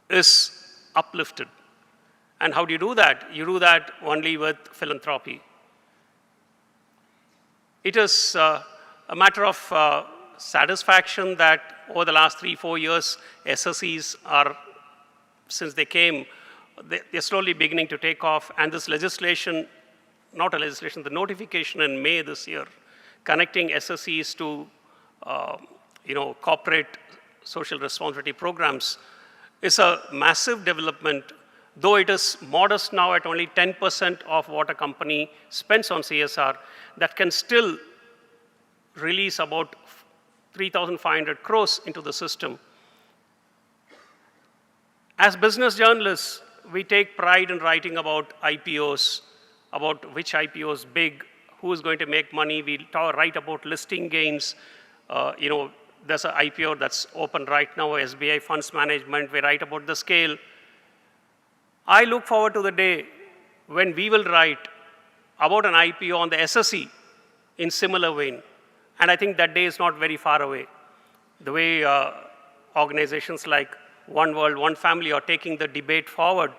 is uplifted. And how do you do that? You do that only with philanthropy. It is a matter of satisfaction that over the last 3-4 years, SSEs are, since they came, they're slowly beginning to take off. And this legislation, not a legislation, the notification in May this year, connecting SSEs to corporate social responsibility programs is a massive development. Though it is modest now at only 10% of what a company spends on CSR, that can still release about 3,500 crores into the system. As business journalists, we take pride in writing about IPOs, about which IPO is big, who is going to make money. We write about listing gains. There's an IPO that's open right now, SBI Funds Management. We write about the scale. I look forward to the day when we will write about an IPO on the SSE in similar vein. And I think that day is not very far away. The way organizations like One World, One Family are taking the debate forward,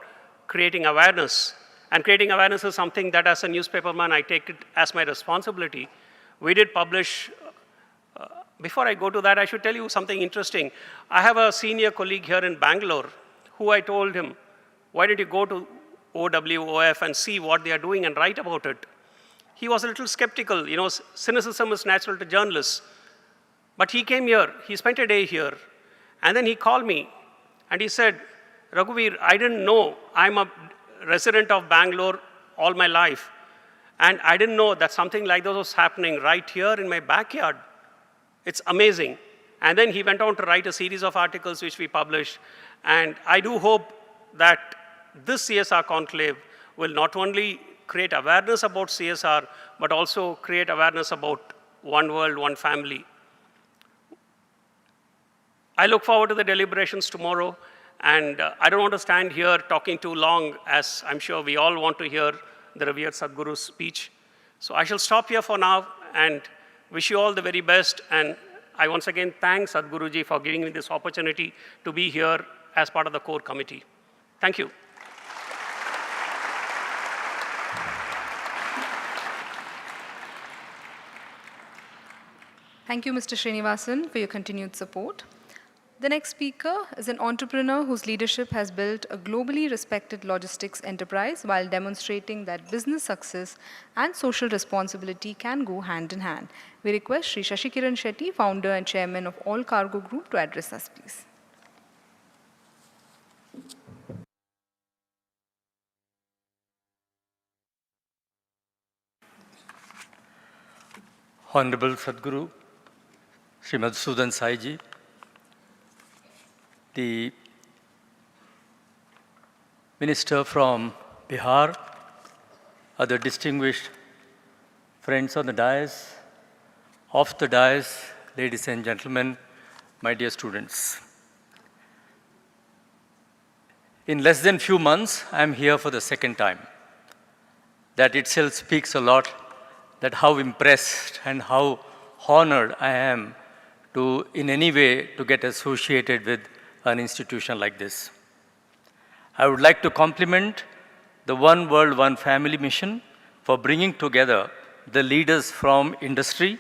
creating awareness. And creating awareness is something that as a newspaperman, I take it as my responsibility. We did publish, before I go to that, I should tell you something interesting. I have a senior colleague here in Bangalore who I told him, why did you go to OWOF and see what they are doing and write about it? He was a little skeptical. Cynicism is natural to journalists. But he came here, he spent a day here, and then he called me and he said, Raghuveer, I didn't know. I'm a resident of Bangalore all my life. And I didn't know that something like this was happening right here in my backyard. It's amazing. And then he went on to write a series of articles which we published. And I do hope that this CSR conclave will not only create awareness about CSR, but also create awareness about One World, One Family. I look forward to the deliberations tomorrow, and I don't want to stand here talking too long, as I'm sure we all want to hear the revered Sadhguru's speech. So I shall stop here for now and wish you all the very best. And I once again thank Sadhguruji for giving me this opportunity to be here as part of the core committee. Thank you. Thank you, Mr. Srinivasan, for your continued support. The next speaker is an entrepreneur whose leadership has built a globally respected logistics enterprise while demonstrating that business success and social responsibility can go hand in hand. We request Sri Shashikiran Shetty, founder and chairman of All Cargo Group, to address us, please. Honorable Sadhguru, Sri Madhusudan Saiji, the Minister from Bihar, other distinguished friends on the dais, off the dais, ladies and gentlemen, my dear students. In less than few months, I am here for the second time. That itself speaks a lot that how impressed and how honored I am to, in any way, to get associated with an institution like this. I would like to compliment the One World, One Family mission for bringing together the leaders from industry,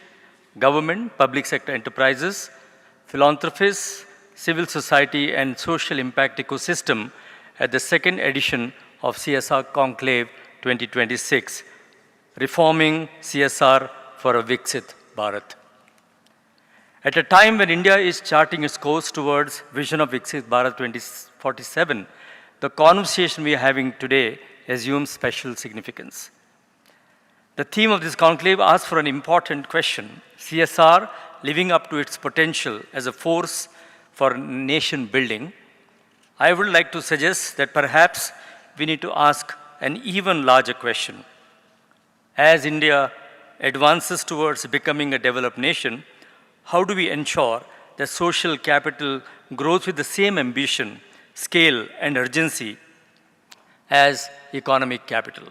government, public sector enterprises, philanthropists, civil society, and social impact ecosystem at the second edition of CSR Conclave 2026, reforming CSR for a Viksit Bharat. At a time when India is charting its course towards vision of Viksit Bharat 2047, the conversation we are having today assumes special significance. The theme of this conclave asks for an important question: CSR living up to its potential as a force for nation building. I would like to suggest that perhaps we need to ask an even larger question. As India advances towards becoming a developed nation, how do we ensure that social capital grows with the same ambition, scale, and urgency as economic capital?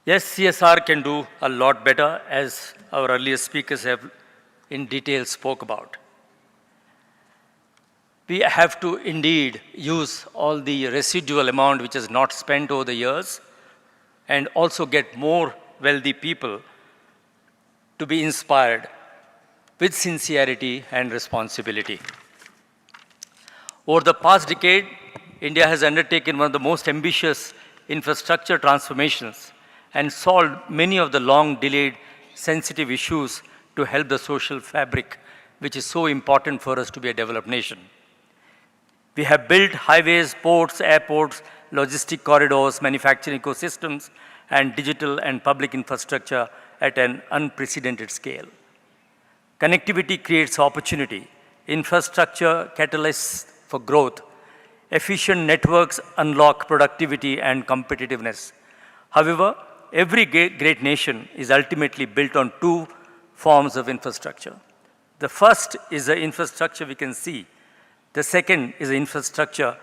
Yes, CSR can do a lot better, as our earlier speakers have in detail spoke about. We have to indeed use all the residual amount which is not spent over the years and also get more wealthy people to be inspired with sincerity and responsibility. Over the past decade, India has undertaken one of the most ambitious infrastructure transformations and solved many of the long-delayed sensitive issues to help the social fabric, which is so important for us to be a developed nation. We have built highways, ports, airports, logistic corridors, manufacturing ecosystems, and digital and public infrastructure at an unprecedented scale. Connectivity creates opportunity. Infrastructure catalysts for growth. Efficient networks unlock productivity and competitiveness. However, every great nation is ultimately built on two forms of infrastructure. The first is the infrastructure we can see. The second is the infrastructure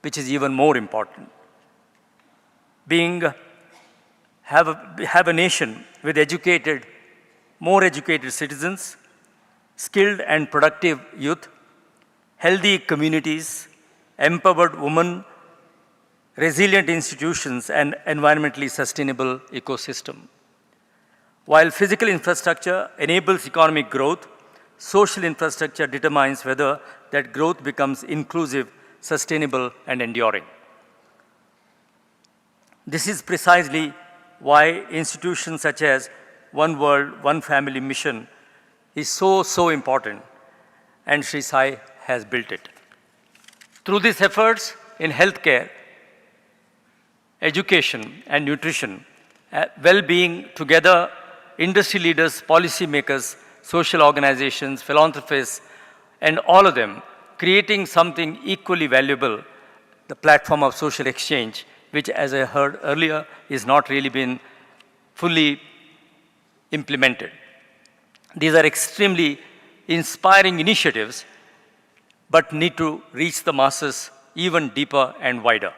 which is even more important. Have a nation with more educated citizens, skilled and productive youth, healthy communities, empowered women, resilient institutions, and environmentally sustainable ecosystem. While physical infrastructure enables economic growth, social infrastructure determines whether that growth becomes inclusive, sustainable, and enduring. This is precisely why institutions such as One World, One Family mission is so important, and Sri Sai has built it. Through these efforts in healthcare, education, and nutrition, well-being together, industry leaders, policymakers, social organizations, philanthropists, and all of them creating something equally valuable, the platform of social exchange, which, as I heard earlier, is not really been fully implemented. These are extremely inspiring initiatives, but need to reach the masses even deeper and wider.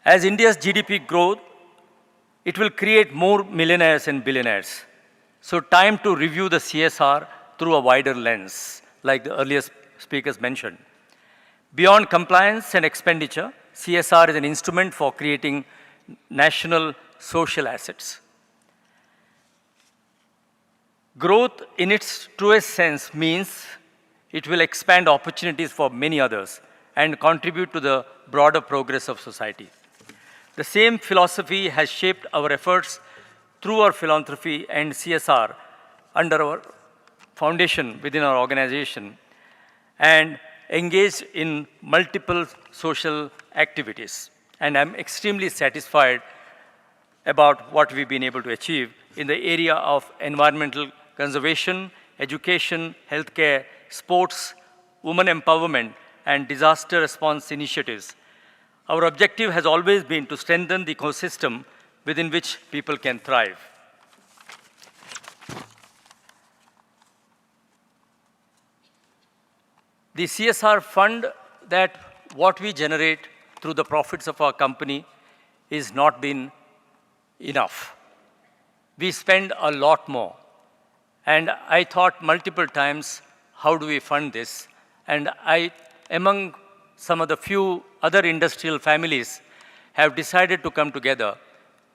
As India's GDP grows, it will create more millionaires and billionaires. So time to review the CSR through a wider lens, like the earlier speakers mentioned. Beyond compliance and expenditure, CSR is an instrument for creating national social assets. Growth in its truest sense means it will expand opportunities for many others and contribute to the broader progress of society. The same philosophy has shaped our efforts through our philanthropy and CSR under our foundation within our organization and engaged in multiple social activities. And I'm extremely satisfied about what we've been able to achieve in the area of environmental conservation, education, healthcare, sports, women empowerment, and disaster response initiatives. Our objective has always been to strengthen the ecosystem within which people can thrive. The CSR fund that what we generate through the profits of our company is not been enough. We spend a lot more. And I thought multiple times, how do we fund this? And I, among some of the few other industrial families, have decided to come together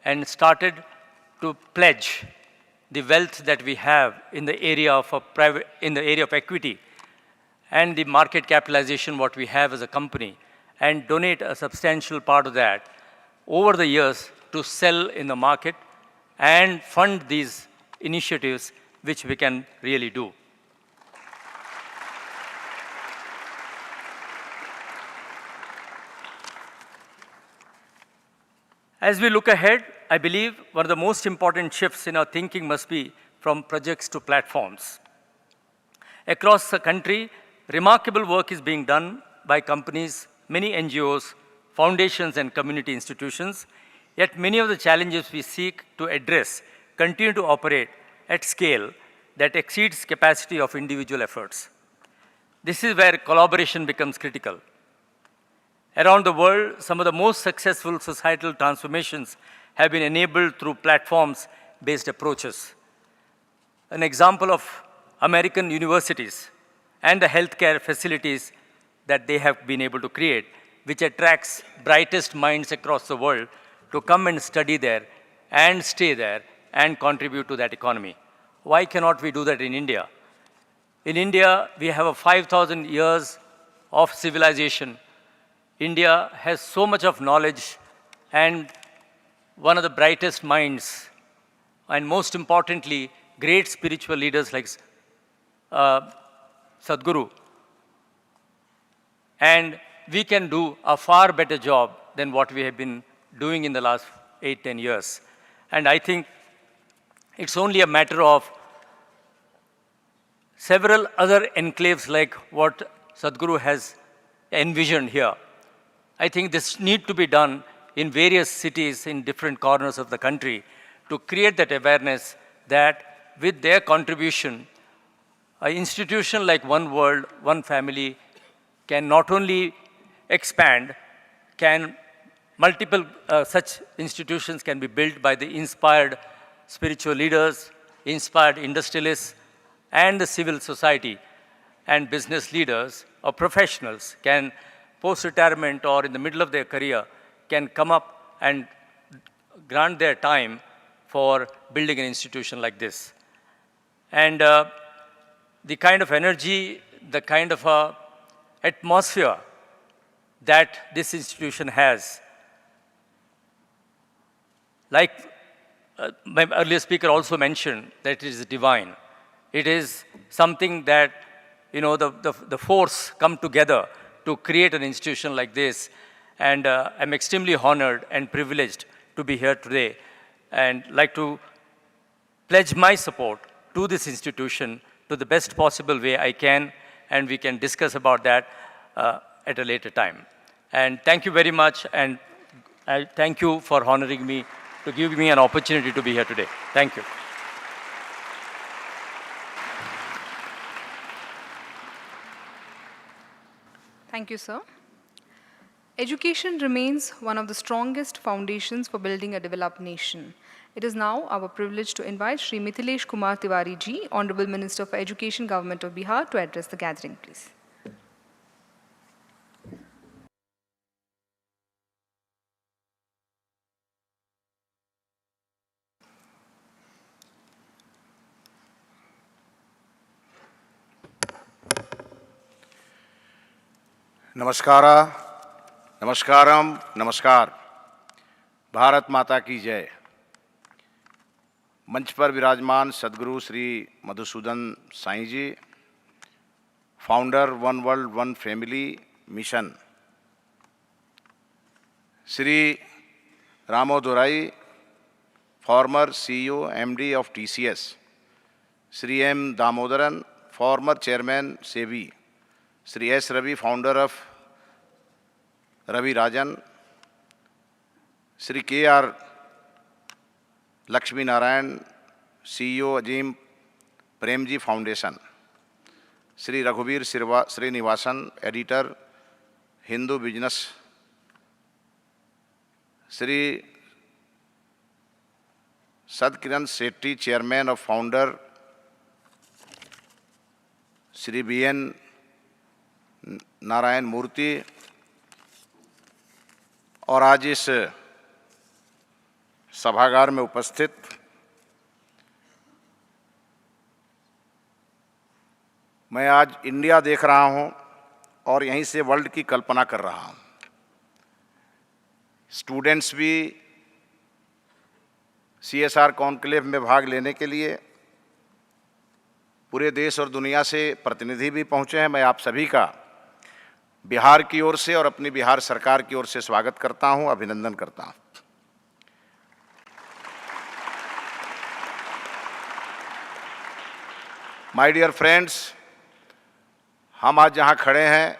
and started to pledge the wealth that we have in the area of equity and the market capitalization what we have as a company, and donate a substantial part of that over the years to sell in the market and fund these initiatives which we can really do. As we look ahead, I believe one of the most important shifts in our thinking must be from projects to platforms. Across the country, remarkable work is being done by companies, many NGOs, foundations, and community institutions, yet many of the challenges we seek to address continue to operate at scale that exceeds capacity of individual efforts. This is where collaboration becomes critical. Around the world, some of the most successful societal transformations have been enabled through platforms-based approaches. An example of American universities and the healthcare facilities that they have been able to create, which attracts brightest minds across the world to come and study there and stay there and contribute to that economy. Why cannot we do that in India? In India, we have a 5,000 years of civilization. India has so much of knowledge and one of the brightest minds, and most importantly, great spiritual leaders like Sadhguru. And we can do a far better job than what we have been doing in the last 8-10 years. And I think it's only a matter of several other enclaves like what Sadhguru has envisioned here. I think this needs to be done in various cities in different corners of the country to create that awareness that with their contribution, an institution like One World, One Family can not only expand, can multiple such institutions can be built by the inspired spiritual leaders, inspired industrialists, and the civil society and business leaders or professionals can post-retirement or in the middle of their career can come up and grant their time for building an institution like this. And the kind of energy, the kind of atmosphere that this institution has, like my earlier speaker also mentioned, that it is divine. It is something that, you know, the force come together to create an institution like this. And I'm extremely honored and privileged to be here today and like to pledge my support to this institution to the best possible way I can, and we can discuss about that at a later time. And thank you very much, and I thank you for honoring me to give me an opportunity to be here today. Thank you. Thank you, sir. Education remains one of the strongest foundations for building a developed nation. It is now our privilege to invite Shri Mithilesh Kumar Tiwari ji, Honorable Minister for Education, Government of Bihar, to address the gathering, please. नमस्कारा, नमस्कारम, नमस्कार। भारत माता की जय। मंच पर विराजमान Sadguru Shri Madhusudan Sai ji, founder one world one family mission, Shri Ramadorai, former CEO MD of TCS, Shri M Damodaran, former chairman SEBI, Shri S Ravi, founder of Ravi Rajan, Shri K R Lakshmi Narayan, CEO Azim Premji foundation, Shri रघुवीर Srinivasan, editor Hindu business, Shri Sadkiran Setty, chairman और founder, Shri B N Narayan Murthy, और आज इस सभागार में उपस्थित मैं आज इंडिया देख रहा हूं और यहीं से वर्ल्ड की कल्पना कर रहा हूं। स्टूडेंट्स भी सीएसआर कॉन्क्लेव में भाग लेने के लिए पूरे देश और दुनिया से प्रतिनिधि भी पहुंचे हैं। मैं आप सभी का बिहार की ओर से और अपनी बिहार सरकार की ओर से स्वागत करता हूं, अभिनंदन करता हूं। माय डियर फ्रेंड्स, हम आज जहां खड़े हैं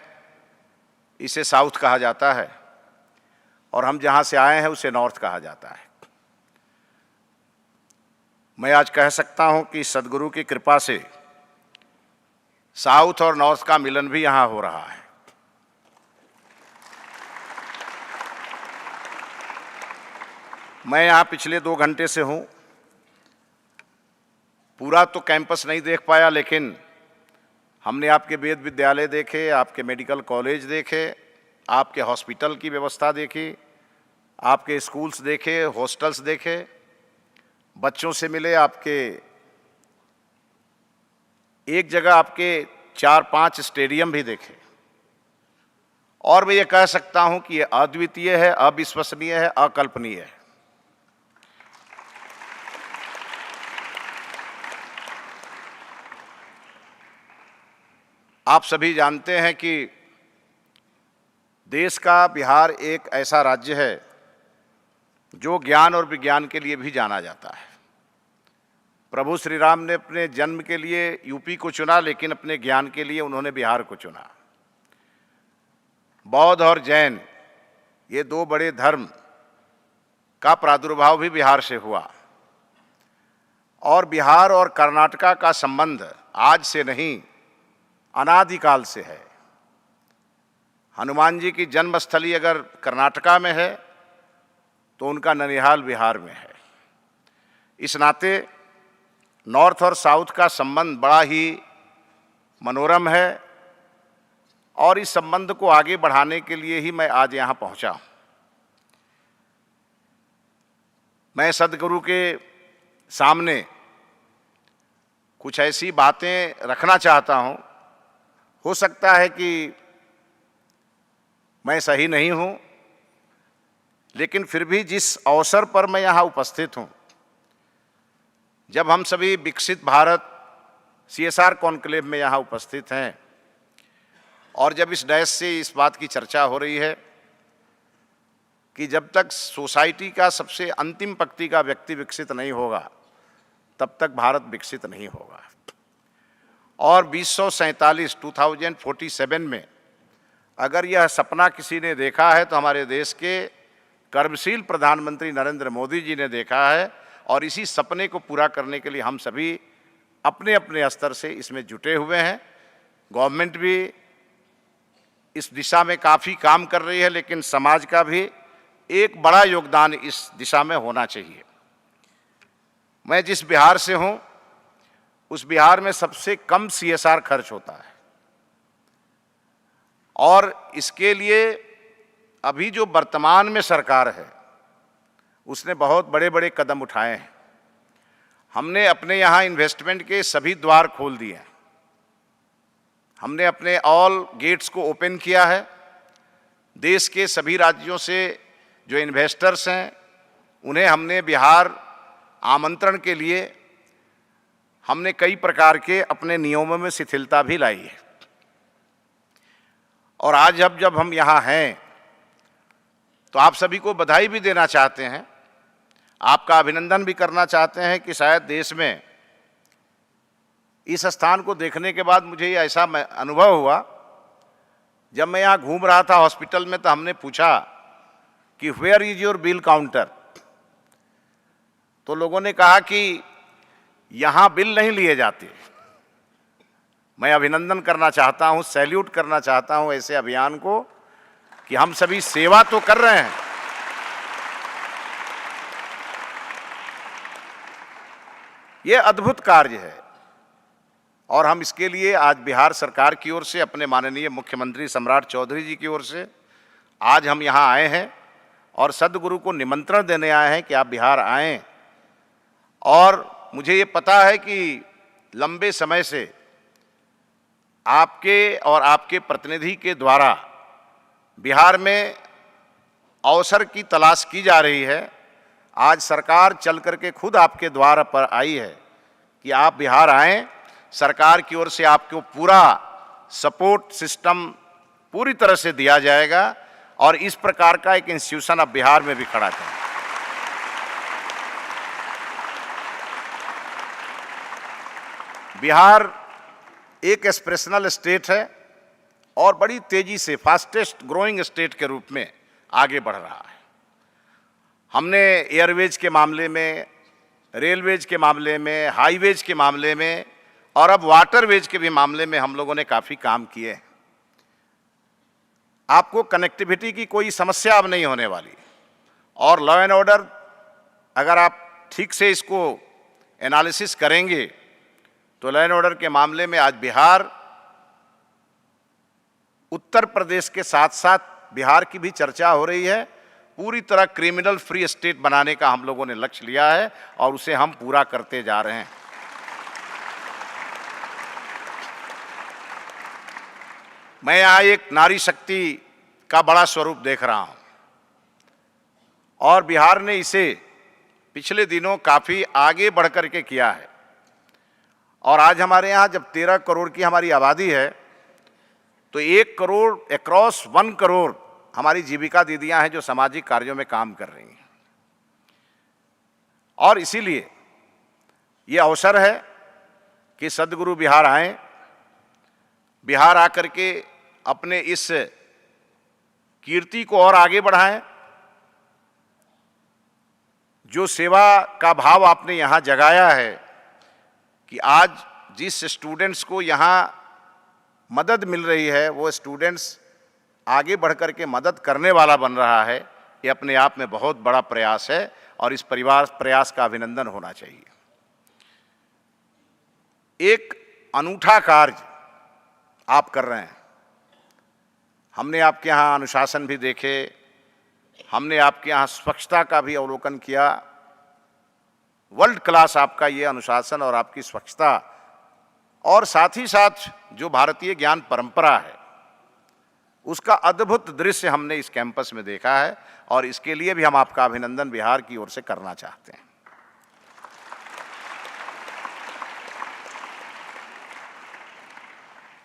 इसे साउथ कहा जाता है और हम जहां से आए हैं उसे नॉर्थ कहा जाता है। मैं आज कह सकता हूं कि सदगुरु की कृपा से साउथ और नॉर्थ का मिलन भी यहां हो रहा है। मैं यहाँ पिछले 2 घंटे से हूँ। पूरा तो कैंपस नहीं देख पाया, लेकिन हमने आपके वेद विद्यालय देखे, आपके मेडिकल कॉलेज देखे, आपके हॉस्पिटल की व्यवस्था देखी, आपके स्कूल्स देखे, हॉस्टल्स देखे, बच्चों से मिले, आपके एक जगह आपके 4-5 स्टेडियम भी देखे। और मैं ये कह सकता हूँ कि ये अद्वितीय है, अविश्वसनीय है, अकल्पनीय है। आप सभी जानते हैं कि देश का बिहार एक ऐसा राज्य है जो ज्ञान और विज्ञान के लिए भी जाना जाता है। प्रभु श्री राम ने अपने जन्म के लिए यूपी को चुना, लेकिन अपने ज्ञान के लिए उन्होंने बिहार को चुना। बौद्ध और जैन, ये 2 बड़े धर्म का प्रादुर्भाव भी बिहार से हुआ। और बिहार और कर्नाटका का संबंध आज से नहीं, अनादिकाल से है। हनुमान जी की जन्मस्थली अगर कर्नाटका में है तो उनका ननिहाल बिहार में है। इस नाते नॉर्थ और साउथ का संबंध बड़ा ही मनोरम है और इस संबंध को आगे बढ़ाने के लिए ही मैं आज यहाँ पहुँचा हूँ। मैं सदगुरु के सामने कुछ ऐसी बातें रखना चाहता हूँ। हो सकता है कि मैं सही नहीं हूं, लेकिन फिर भी जिस अवसर पर मैं यहाँ उपस्थित हूं, जब हम सभी विकसित भारत सीएसआर कॉन्क्लेव में यहाँ उपस्थित हैं और जब इस डैश से इस बात की चर्चा हो रही है कि जब तक सोसाइटी का सबसे अंतिम पंक्ति का व्यक्ति विकसित नहीं होगा तब तक भारत विकसित नहीं होगा। और 2047 में अगर यह सपना किसी ने देखा है तो हमारे देश के कर्मशील प्रधानमंत्री नरेंद्र मोदी जी ने देखा है। और इसी सपने को पूरा करने के लिए हम सभी अपने अपने स्तर से इसमें जुटे हुए हैं। गवर्नमेंट भी इस दिशा में काफ़ी काम कर रही है, लेकिन समाज का भी एक बड़ा योगदान इस दिशा में होना चाहिए। मैं जिस बिहार से हूँ उस बिहार में सबसे कम सीएसआर खर्च होता है और इसके लिए अभी जो वर्तमान में सरकार है उसने बहुत बड़े बड़े कदम उठाए हैं। हमने अपने यहाँ इन्वेस्टमेंट के सभी द्वार खोल दिए हैं। हमने अपने ऑल गेट्स को ओपन किया है देश के सभी राज्यों से जो इन्वेस्टर्स हैं उन्हें हमने बिहार आमंत्रण के लिए हमने कई प्रकार के अपने नियमों में शिथिलता भी लाई है। और आज जब हम यहाँ हैं तो आप सभी को बधाई भी देना चाहते हैं, आपका अभिनंदन भी करना चाहते हैं कि शायद देश में इस स्थान को देखने के बाद मुझे ये ऐसा अनुभव हुआ, जब मैं यहाँ घूम रहा था हॉस्पिटल में तो हमने पूछा कि where is your bill counter, तो लोगों ने कहा कि यहाँ बिल नहीं लिए जाते। मैं अभिनंदन करना चाहता हूँ, सैल्यूट करना चाहता हूँ ऐसे अभियान को कि हम सभी सेवा तो कर रहे हैं, ये अद्भुत कार्य है। और हम इसके लिए आज बिहार सरकार की ओर से, अपने माननीय मुख्यमंत्री सम्राट चौधरी जी की ओर से आज हम यहाँ आए हैं और सद्गुरु को निमंत्रण देने आए हैं कि आप बिहार आएं। और मुझे ये पता है कि लंबे समय से आपके और आपके प्रतिनिधि के द्वारा बिहार में अवसर की तलाश की जा रही है। आज सरकार चल करके खुद आपके द्वार पर आई है कि आप बिहार आएं। सरकार की ओर से आपको पूरा सपोर्ट सिस्टम पूरी तरह से दिया जाएगा और इस प्रकार का एक इंस्टीट्यूशन अब बिहार में भी खड़ा करें। बिहार एक एस्पिरेशनल स्टेट है और बड़ी तेजी से फास्टेस्ट ग्रोइंग स्टेट के रूप में आगे बढ़ रहा है। हमने एयरवेज के मामले में, रेलवेज के मामले में, हाईवेज के मामले में और अब वाटरवेज के भी मामले में हम लोगों ने काफ़ी काम किए हैं। आपको कनेक्टिविटी की कोई समस्या अब नहीं होने वाली और लॉ एंड ऑर्डर अगर आप ठीक से इसको एनालिसिस करेंगे तो लॉ एंड ऑर्डर के मामले में आज बिहार उत्तर प्रदेश के साथ साथ बिहार की भी चर्चा हो रही है। पूरी तरह क्रिमिनल फ्री स्टेट बनाने का हम लोगों ने लक्ष्य लिया है और उसे हम पूरा करते जा रहे हैं। मैं यहाँ एक नारी शक्ति का बड़ा स्वरूप देख रहा हूँ और बिहार ने इसे पिछले दिनों काफ़ी आगे बढ़ कर के किया है। और आज हमारे यहाँ जब 13 करोड़ की हमारी आबादी है तो 1 करोड़ अक्रॉस 1 करोड़ हमारी जीविका दीदियाँ हैं जो सामाजिक कार्यों में काम कर रही हैं। और इसीलिए ये अवसर है कि सद्गुरु बिहार आएं, बिहार आकर के अपने इस कीर्ति को और आगे बढ़ाएं। जो सेवा का भाव आपने यहाँ जगाया है कि आज जिस स्टूडेंट्स को यहाँ मदद मिल रही है वो स्टूडेंट्स आगे बढ़ कर के मदद करने वाला बन रहा है, ये अपने आप में बहुत बड़ा प्रयास है और इस प्रयास का अभिनंदन होना चाहिए। एक अनूठा कार्य आप कर रहे हैं। हमने आपके यहाँ अनुशासन भी देखे, हमने आपके यहाँ स्वच्छता का भी अवलोकन किया। वर्ल्ड क्लास आपका ये अनुशासन और आपकी स्वच्छता और साथ ही साथ जो भारतीय ज्ञान परंपरा है उसका अद्भुत दृश्य हमने इस कैंपस में देखा है और इसके लिए भी हम आपका अभिनंदन बिहार की ओर से करना चाहते हैं।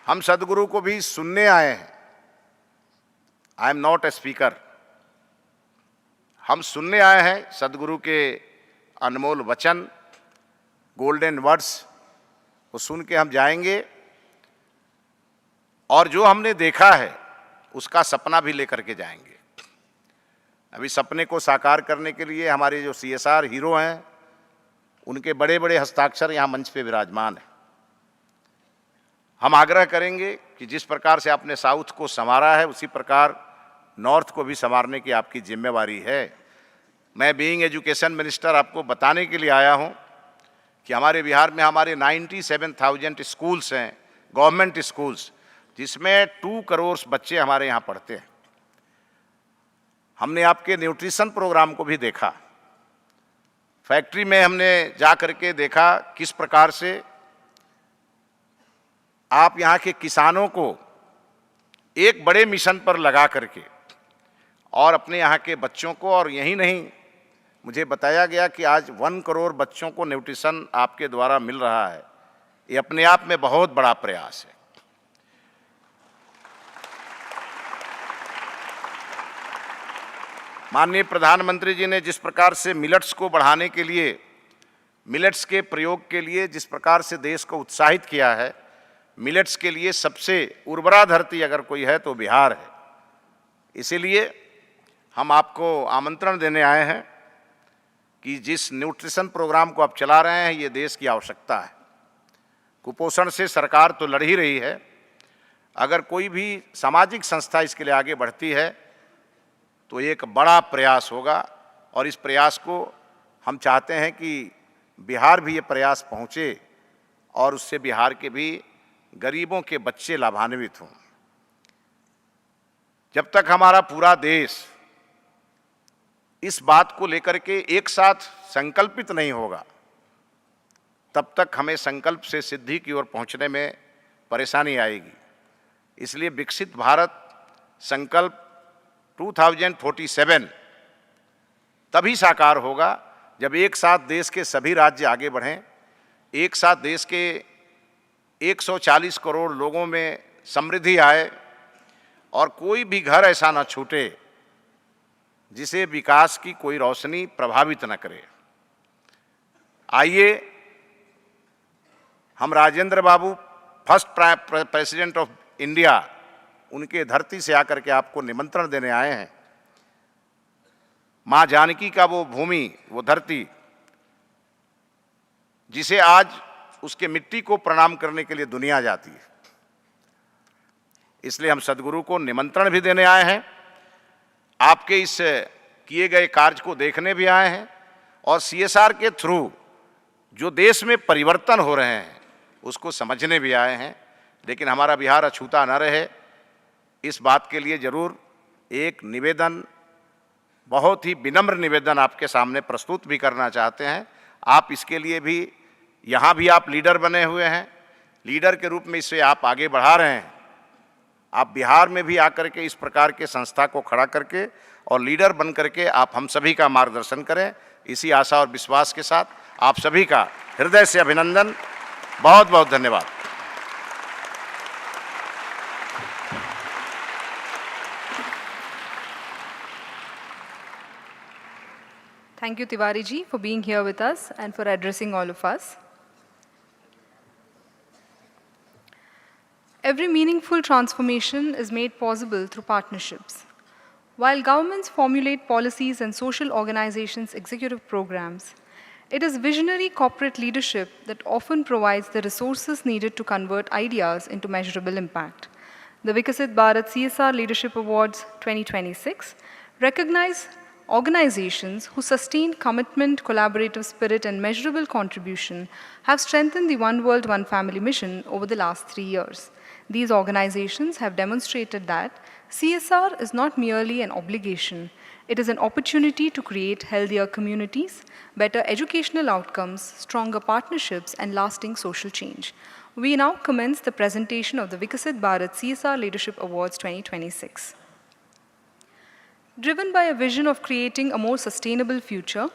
हम सद्गुरु को भी सुनने आए हैं। I am not a speaker. हम सुनने आए हैं सद्गुरु के अनमोल वचन, गोल्डन वर्ड्स, वो सुन के हम जाएंगे और जो हमने देखा है उसका सपना भी लेकर के जाएंगे। अभी सपने को साकार करने के लिए हमारे जो CSR हीरो हैं उनके बड़े बड़े हस्ताक्षर यहाँ मंच पे विराजमान हैं। हम आग्रह करेंगे कि जिस प्रकार से आपने साउथ को संवारा है उसी प्रकार नॉर्थ को भी संवारने की आपकी जिम्मेवारी है। मैं बीइंग एजुकेशन मिनिस्टर आपको बताने के लिए आया हूँ कि हमारे बिहार में हमारे 97,000 स्कूल्स हैं, गवर्नमेंट स्कूल्स, जिसमें 2 करोड़ बच्चे हमारे यहाँ पढ़ते हैं। हमने आपके न्यूट्रिशन प्रोग्राम को भी देखा। फैक्ट्री में हमने जा करके देखा किस प्रकार से आप यहाँ के किसानों को एक बड़े मिशन पर लगा करके और अपने यहाँ के बच्चों को, और यही नहीं, मुझे बताया गया कि आज 1 करोड़ बच्चों को न्यूट्रिशन आपके द्वारा मिल रहा है। ये अपने आप में बहुत बड़ा प्रयास है। माननीय प्रधानमंत्री जी ने जिस प्रकार से मिलेट्स को बढ़ाने के लिए, मिलेट्स के प्रयोग के लिए जिस प्रकार से देश को उत्साहित किया है, मिलेट्स के लिए सबसे उर्वरा धरती अगर कोई है तो बिहार है। इसीलिए हम आपको आमंत्रण देने आए हैं कि जिस न्यूट्रिशन प्रोग्राम को आप चला रहे हैं, ये देश की आवश्यकता है। कुपोषण से सरकार तो लड़ ही रही है, अगर कोई भी सामाजिक संस्था इसके लिए आगे बढ़ती है तो एक बड़ा प्रयास होगा, और इस प्रयास को हम चाहते हैं कि बिहार भी ये प्रयास पहुँचे और उससे बिहार के भी गरीबों के बच्चे लाभान्वित हों। जब तक हमारा पूरा देश इस बात को लेकर के एक साथ संकल्पित नहीं होगा, तब तक हमें संकल्प से सिद्धि की ओर पहुंचने में परेशानी आएगी। इसलिए विकसित भारत संकल्प 2047 तभी साकार होगा जब एक साथ देश के सभी राज्य आगे बढ़ें, एक साथ देश के 140 करोड़ लोगों में समृद्धि आए और कोई भी घर ऐसा न छूटे जिसे विकास की कोई रोशनी प्रभावित न करे। आइए हम राजेंद्र बाबू, फर्स्ट प्रेसिडेंट ऑफ इंडिया, उनके धरती से आकर के आपको निमंत्रण देने आए हैं। माँ जानकी का वो भूमि, वो धरती, जिसे आज उसके मिट्टी को प्रणाम करने के लिए दुनिया जाती है। इसलिए हम सदगुरु को निमंत्रण भी देने आए हैं, आपके इस किए गए कार्य को देखने भी आए हैं, और CSR के थ्रू जो देश में परिवर्तन हो रहे हैं उसको समझने भी आए हैं। लेकिन हमारा बिहार अछूता न रहे, इस बात के लिए जरूर एक निवेदन, बहुत ही विनम्र निवेदन आपके सामने प्रस्तुत भी करना चाहते हैं। आप इसके लिए भी, यहाँ भी आप लीडर बने हुए हैं, लीडर के रूप में इसे आप आगे बढ़ा रहे हैं। आप बिहार में भी आकर के इस प्रकार के संस्था को खड़ा करके और लीडर बन करके आप हम सभी का मार्गदर्शन करें। इसी आशा और विश्वास के साथ आप सभी का हृदय से अभिनंदन, बहुत बहुत धन्यवाद। Thank you, Tiwari ji, for being here with us and for addressing all of us. Every meaningful transformation is made possible through partnerships. While governments formulate policies and social organizations executive programs, it is visionary corporate leadership that often provides the resources needed to convert ideas into measurable impact. The Viksit Bharat CSR Leadership Awards 2026 recognize organizations whose sustained commitment, collaborative spirit, and measurable contribution have strengthened the One World, One Family mission over the last 3 years. These organizations have demonstrated that CSR is not merely an obligation, it is an opportunity to create healthier communities, better educational outcomes, stronger partnerships, and lasting social change. We now commence the presentation of the Viksit Bharat CSR Leadership Awards 2026. Driven by a vision of creating a more sustainable future,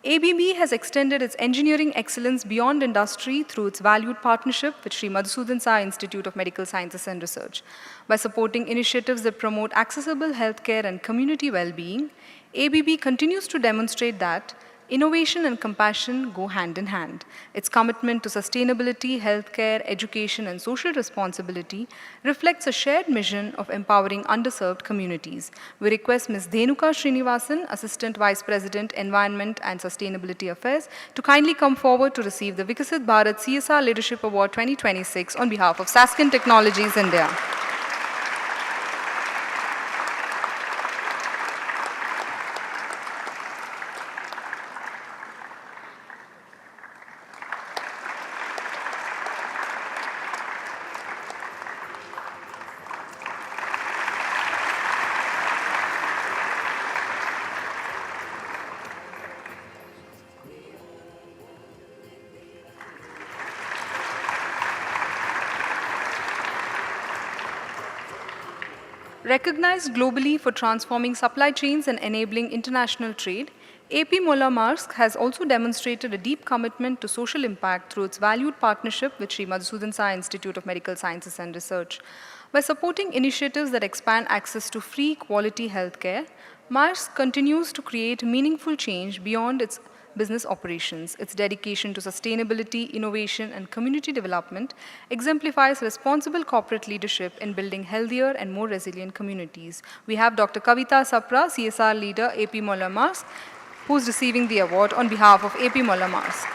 ABB has extended its engineering excellence beyond industry through its valued partnership with Sri Madhusudan Institute of Medical Sciences and Research. By supporting initiatives that promote accessible healthcare and community well-being, ABB continues to demonstrate that innovation and compassion go hand in hand. Its commitment to sustainability, healthcare, education, and social responsibility reflects a shared mission of empowering underserved communities. We request Ms. Dhenuka Srinivasan, Assistant Vice President, Environment and Sustainability Affairs, to kindly come forward to receive the Viksit Bharat CSR Leadership Award 2026 on behalf of Saskin Technologies India. Recognized globally for transforming supply chains and enabling international trade, AP Molla Maersk has also demonstrated a deep commitment to social impact through its valued partnership with Sri Madhusudan Sai Institute of Medical Sciences and Research. By supporting initiatives that expand access to free, quality healthcare, Maersk continues to create meaningful change beyond its business operations. Its dedication to sustainability, innovation, and community development exemplifies responsible corporate leadership in building healthier and more resilient communities. We have Dr. Kavita Sapra, CSR leader, AP Molla Maersk, who is receiving the award on behalf of AP Molla Maersk.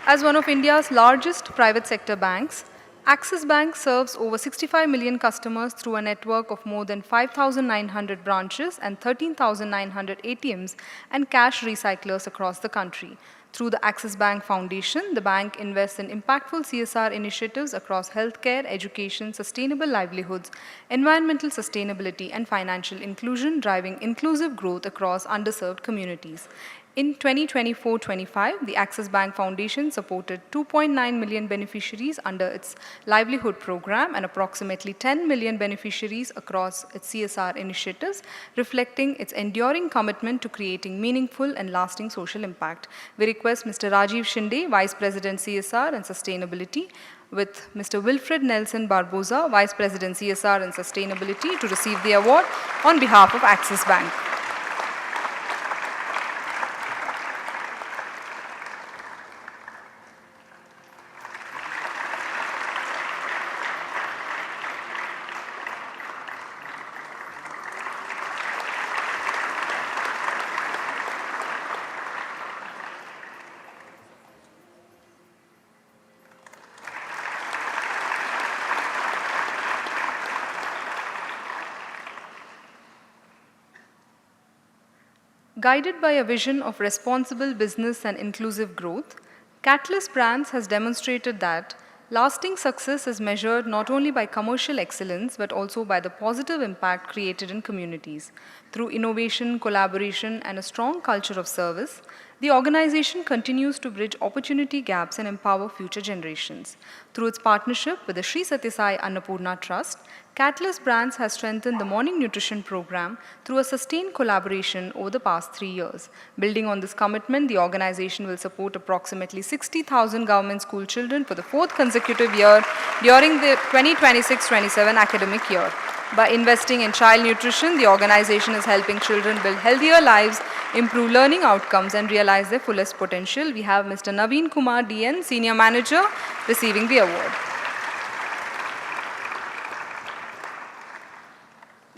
As one of India's largest private sector banks, Axis Bank serves over 65 million customers through a network of more than 5,900 branches and 13,900 ATMs and cash recyclers across the country. Through the Axis Bank Foundation, the bank invests in impactful CSR initiatives across healthcare, education, sustainable livelihoods, environmental sustainability, and financial inclusion, driving inclusive growth across underserved communities. In 2024-25, the Axis Bank Foundation supported 2.9 million beneficiaries under its livelihood program and approximately 10 million beneficiaries across its CSR initiatives, reflecting its enduring commitment to creating meaningful and lasting social impact. We request Mr. Rajiv Shinde, Vice President CSR and Sustainability, with Mr. Wilfred Nelson Barboza, Vice President CSR and Sustainability, to receive the award on behalf of Axis Bank. Guided by a vision of responsible business and inclusive growth, Catalyst Brands has demonstrated that lasting success is measured not only by commercial excellence but also by the positive impact created in communities. Through innovation, collaboration, and a strong culture of service, the organization continues to bridge opportunity gaps and empower future generations. Through its partnership with the Sri Sathya Sai Annapurna Trust, Catalyst Brands has strengthened the morning nutrition program through a sustained collaboration over the past 3 years. Building on this commitment, the organization will support approximately 60,000 government school children for the 4th consecutive year during the 2026-27 academic year. By investing in child nutrition, the organization is helping children build healthier lives, improve learning outcomes, and realize their fullest potential. We have Mr. Naveen Kumar DN, Senior Manager, receiving the award.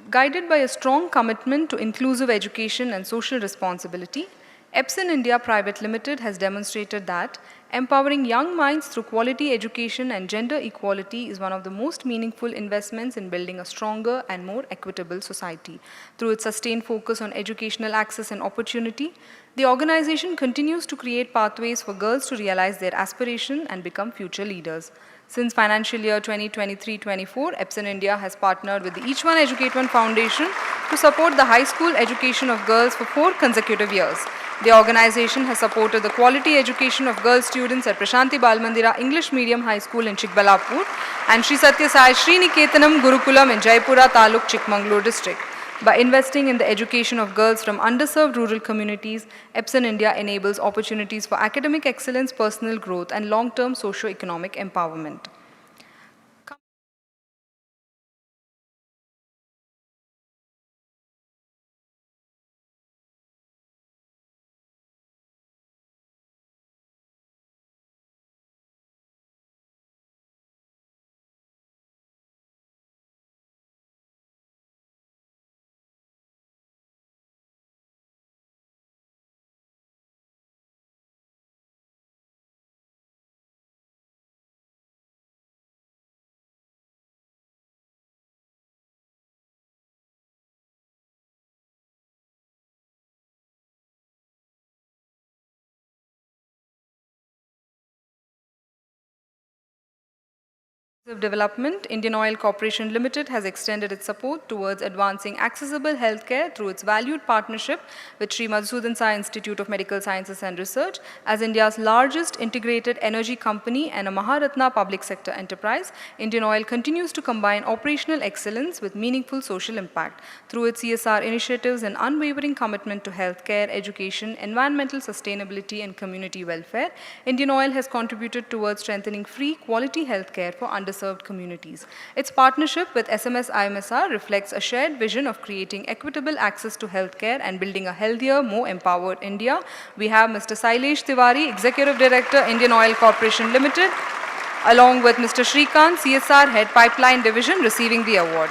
Guided by a strong commitment to inclusive education and social responsibility, Epson India Private Limited has demonstrated that empowering young minds through quality education and gender equality is one of the most meaningful investments in building a stronger and more equitable society. Through its sustained focus on educational access and opportunity, the organization continues to create pathways for girls to realize their aspiration and become future leaders. Since financial year 2023-24, Epson India has partnered with the Each One Educate One Foundation to support the high school education of girls for 4 consecutive years. The organization has supported the quality education of girl students at Prashanti Balmandira English Medium High School in Chikbalapur and Sri Sathya Sai Sriniketanam Gurukulam in Jaipura Taluk, Chikmagalur district. By investing in the education of girls from underserved rural communities, Epson India enables opportunities for academic excellence, personal growth, and long-term socio-economic empowerment. of development, Indian Oil Corporation Limited has extended its support towards advancing accessible healthcare through its valued partnership with Sri Madhusudan Institute of Medical Sciences and Research. As India's largest integrated energy company and a Maharatna public sector enterprise, Indian Oil continues to combine operational excellence with meaningful social impact. Through its CSR initiatives and unwavering commitment to healthcare, education, environmental sustainability and community welfare, Indian Oil has contributed towards strengthening free, quality healthcare for underserved communities. Its partnership with SMSGHM reflects a shared vision of creating equitable access to healthcare and building a healthier, more empowered India. We have Mr. Sailesh Tiwari, Executive Director, Indian Oil Corporation Limited, along with Mr. Shrikant, CSR Head, Pipeline Division, receiving the award.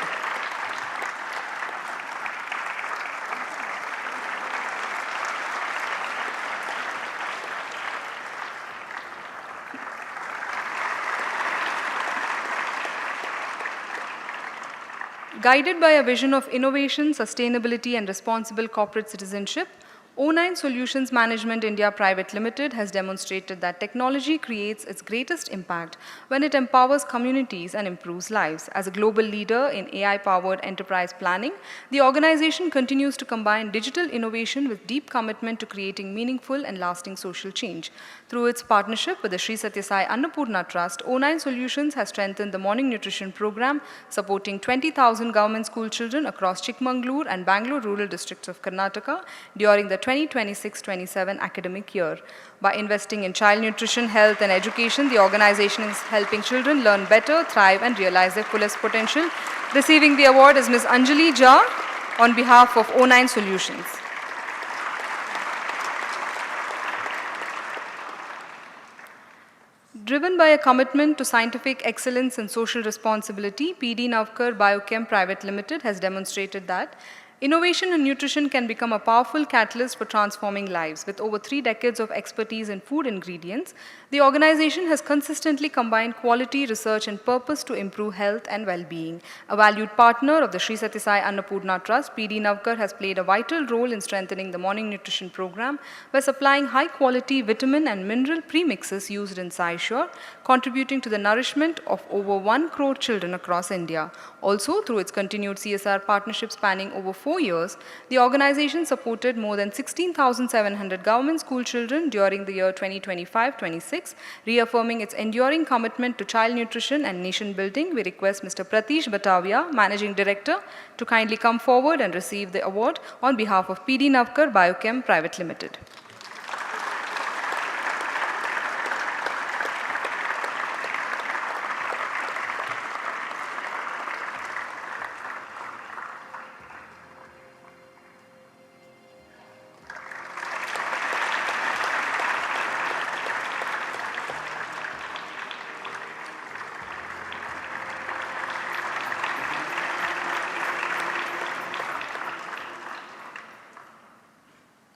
Guided by a vision of innovation, sustainability, and responsible corporate citizenship, O9 Solutions Management India Private Limited has demonstrated that technology creates its greatest impact when it empowers communities and improves lives. As a global leader in AI-powered enterprise planning, the organization continues to combine digital innovation with deep commitment to creating meaningful and lasting social change. Through its partnership with the Sri Sathya Sai Annapurna Trust, O9 Solutions has strengthened the morning nutrition program, supporting 20,000 government school children across Chikmagalur and Bangalore rural districts of Karnataka during the 2026-27 academic year. By investing in child nutrition, health and education, the organization is helping children learn better, thrive and realize their fullest potential. Receiving the award is Ms. Anjali Jha on behalf of O9 Solutions. Driven by a commitment to scientific excellence and social responsibility, PD Navkar Biochem Private Limited has demonstrated that innovation in nutrition can become a powerful catalyst for transforming lives. With over 3 decades of expertise in food ingredients, the organization has consistently combined quality, research, and purpose to improve health and well-being. A valued partner of the Sri Sathya Sai Annapurna Trust, PD Navkar has played a vital role in strengthening the morning nutrition program by supplying high-quality vitamin and mineral premixes used in SciSure, contributing to the nourishment of over 1 crore children across India. Also, through its continued CSR partnership spanning over 4 years, the organization supported more than 16,700 government school children during the year 2025-26, reaffirming its enduring commitment to child nutrition and nation building. We request Mr. Pratish Batavia, Managing Director, to kindly come forward and receive the award on behalf of PD Navkar Biochem Private Limited.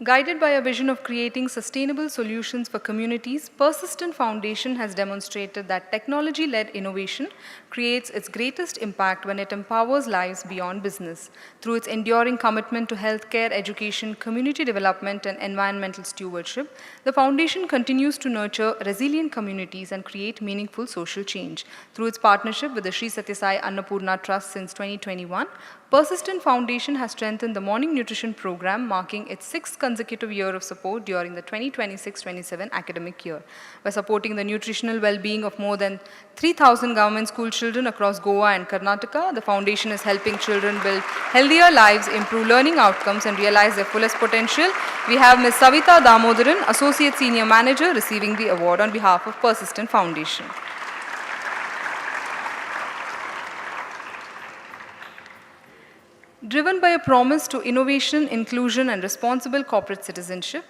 Guided by a vision of creating sustainable solutions for communities, Persistent Foundation has demonstrated that technology-led innovation creates its greatest impact when it empowers lives beyond business. Through its enduring commitment to healthcare, education, community development, and environmental stewardship, the foundation continues to nurture resilient communities and create meaningful social change. Through its partnership with the Sri Sathya Sai Annapurna Trust since 2021, Persistent Foundation has strengthened the morning nutrition program, marking its 6th consecutive year of support during the 2026-27 academic year. By supporting the nutritional well-being of more than 3,000 government school children across Goa and Karnataka, the foundation is helping children build healthier lives, improve learning outcomes, and realize their fullest potential. We have Ms. Savita Damodaran, Associate Senior Manager, receiving the award on behalf of Persistent Foundation. Driven by a promise to innovation, inclusion, and responsible corporate citizenship,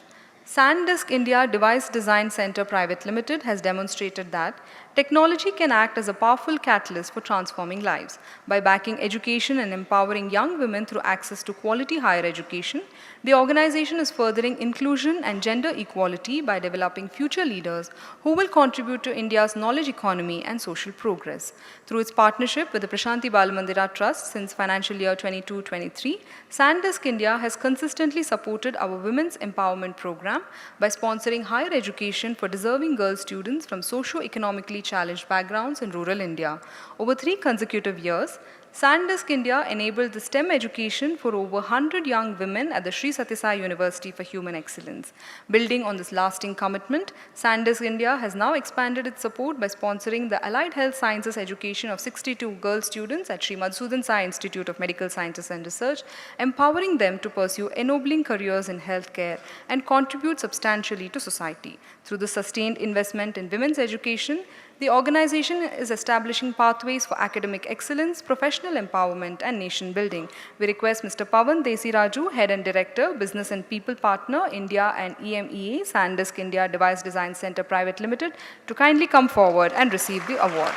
SanDisk India Device Design Center Private Limited has demonstrated that technology can act as a powerful catalyst for transforming lives. By backing education and empowering young women through access to quality higher education, the organization is furthering inclusion and gender equality by developing future leaders who will contribute to India's knowledge economy and social progress. Through its partnership with the Prashanti Balamandira Trust since financial year 22-23, SanDisk India has consistently supported our Women's Empowerment Program program by sponsoring higher education for deserving girl students from socio-economically challenged backgrounds in rural India. Over 3 consecutive years, Sandisk India enabled the STEM education for over 100 young women at the Sri Sathya University for Human Excellence. Building on this lasting commitment, Sandisk India has now expanded its support by sponsoring the Allied Health Sciences education of 62 girl students at Sri Madhusudan Institute of Medical Sciences and Research, empowering them to pursue ennobling careers in healthcare and contribute substantially to society. Through the sustained investment in women's education, the organization is establishing pathways for academic excellence, professional empowerment, and nation building. We request Mr. Pawan Desiraju, Head and Director, Business and People Partner, India and EMEA, Sandisk India Device Design Center Private Limited, to kindly come forward and receive the award.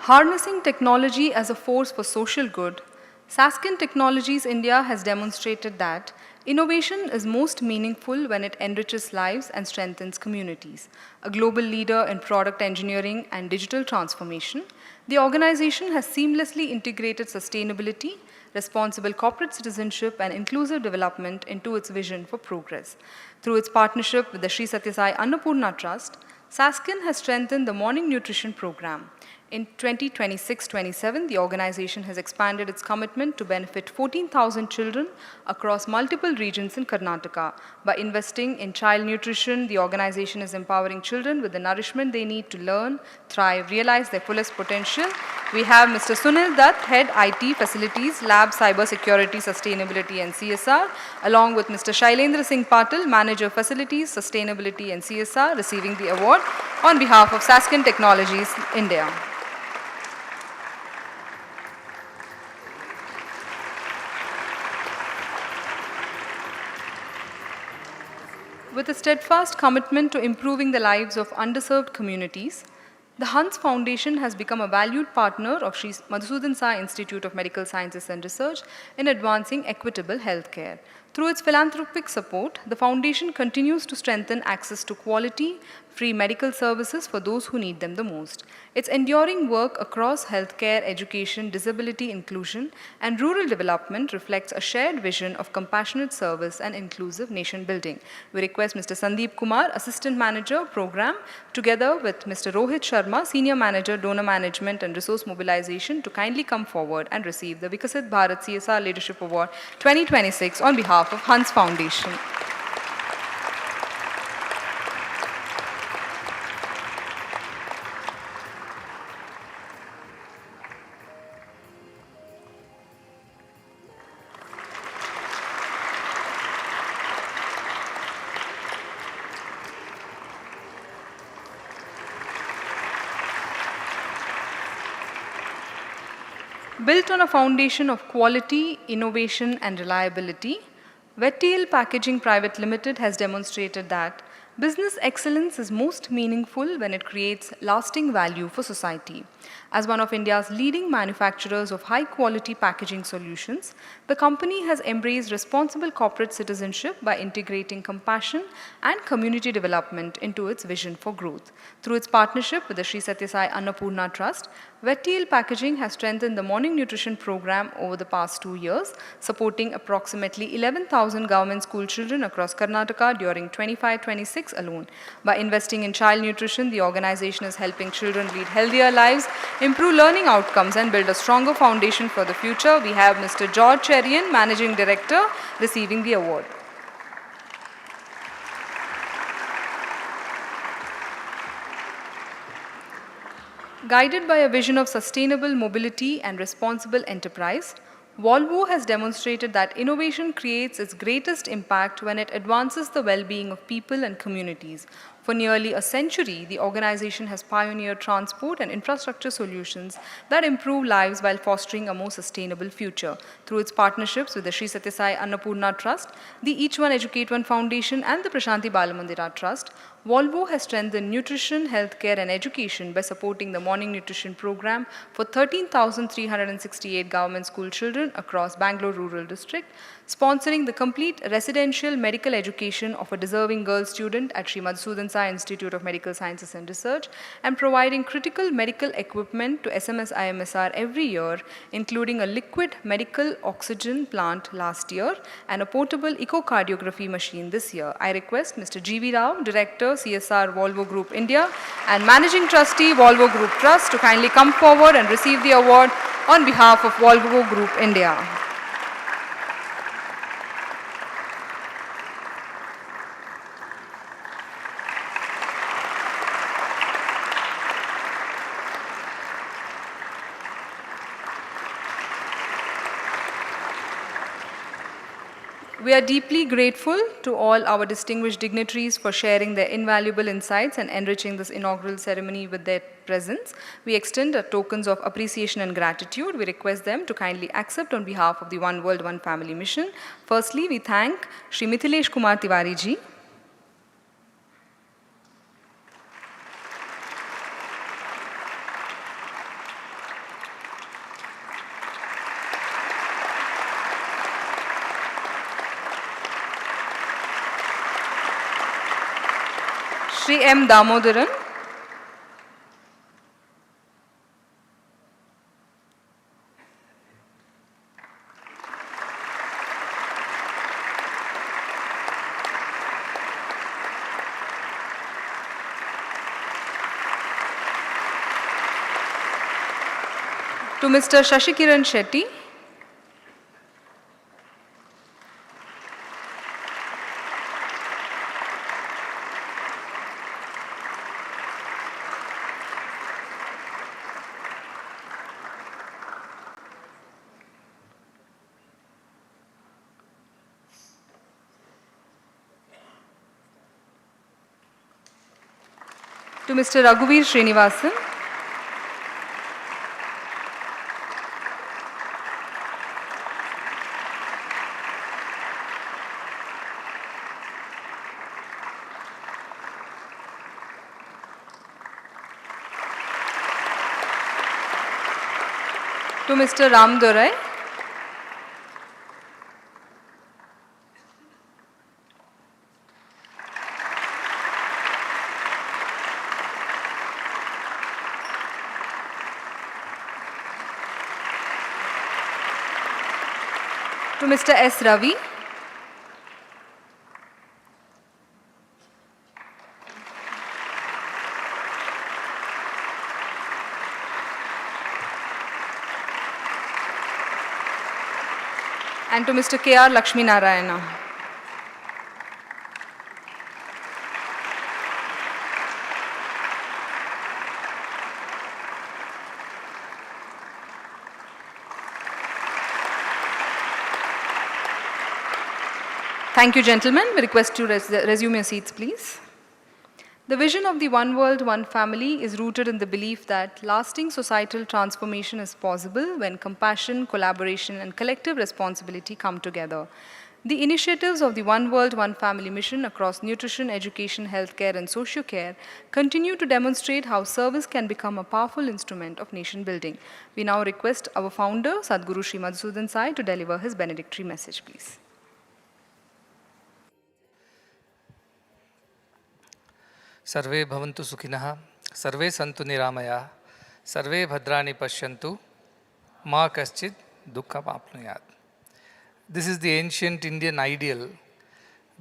Harnessing technology as a force for social good, Saskin Technologies India has demonstrated that innovation is most meaningful when it enriches lives and strengthens communities. A global leader in product engineering and digital transformation, the organization has seamlessly integrated sustainability, responsible corporate citizenship, and inclusive development into its vision for progress. Through its partnership with the Sri Sathya Sai Annapurna Trust, Saskin has strengthened the morning nutrition program. In 2026-27, the organization has expanded its commitment to benefit 14,000 children across multiple regions in Karnataka. By investing in child nutrition, the organization is empowering children with the nourishment they need to learn, thrive, realize their fullest potential. We have Mr. Sunil Dutt, Head IT Facilities, Lab Cyber Security, Sustainability and CSR, along with Mr. Shailendra Singh Patil, Manager Facilities, Sustainability and CSR, receiving the award on behalf of Saskin Technologies India. With a steadfast commitment to improving the lives of underserved communities, the Hans Foundation has become a valued partner of Sri Madhusudan Institute of Medical Sciences and Research in advancing equitable healthcare. Through its philanthropic support, the foundation continues to strengthen access to quality, free medical services for those who need them the most. Its enduring work across healthcare, education, disability inclusion, and rural development reflects a shared vision of compassionate service and inclusive nation building. We request Mr. Sandeep Kumar, Assistant Manager, Program, together with Mr. Rohit Sharma, Senior Manager, Donor Management and Resource Mobilization, to kindly come forward and receive the Viksit Bharat CSR Leadership Award 2026 on behalf of Hans Foundation. Built on a foundation of quality, innovation, and reliability, Vettiel Packaging Private Limited has demonstrated that business excellence is most meaningful when it creates lasting value for society. As one of India's leading manufacturers of high-quality packaging solutions, the company has embraced responsible corporate citizenship by integrating compassion and community development into its vision for growth. Through its partnership with the Sri Sathya Sai Annapurna Trust, Vettiel Packaging has strengthened the morning nutrition program over the past 2 years, supporting approximately 11,000 government school children across Karnataka during 25-26 alone. By investing in child nutrition, the organization is helping children lead healthier lives, improve learning outcomes, and build a stronger foundation for the future. We have Mr. George Cherian, Managing Director, receiving the award. Guided by a vision of sustainable mobility and responsible enterprise, Volvo has demonstrated that innovation creates its greatest impact when it advances the well-being of people and communities. For nearly a century, the organization has pioneered transport and infrastructure solutions that improve lives while fostering a more sustainable future. Through its partnerships with the Sri Sathya Sai Annapurna Trust, the Each One Educate One Foundation, and the Prashanti Balamandira Trust, Volvo has strengthened nutrition, healthcare, and education by supporting the morning nutrition program for 13,368 government school children across Bangalore Rural District, sponsoring the complete residential medical education of a deserving girl student at Sri Madhusudan Institute of Medical Sciences and Research, and providing critical medical equipment to SMSIMSR every year, including a liquid medical oxygen plant last year and a portable echocardiography machine this year. I request Mr. G.V. Rao, Director, CSR, Volvo Group India, and Managing Trustee, Volvo Group Trust, to kindly come forward and receive the award on behalf of Volvo Group India. We are deeply grateful to all our distinguished dignitaries for sharing their invaluable insights and enriching this inaugural ceremony with their presence. We extend our tokens of appreciation and gratitude. We request them to kindly accept on behalf of the One World, One Family mission. Firstly, we thank Shri Mithilesh Kumar Tiwari ji, Shri M. Damodaran, to Mr. Shashikiran Shetty, to Mr. Raghuveer Srinivasan, to Mr. Ram Dorai, to Mr. S. Ravi, and to Mr. K.R. Lakshmi Narayana. Thank you, gentlemen. We request you to resume your seats, please. The vision of the One World, One Family is rooted in the belief that lasting societal transformation is possible when compassion, collaboration, and collective responsibility come together. The initiatives of the One World, One Family mission across nutrition, education, healthcare, and socio-care continue to demonstrate how service can become a powerful instrument of nation building. We now request our founder, Sadhguru Sri Madhusudan Sai, to deliver his benedictory message, please. सर्वे भवन्तु सुखिनः सर्वे सन्तु निरामयाः सर्वे भद्राणि पश्यन्तु मा कश्चित् दुःखमाप्नुयात्. This is the ancient Indian ideal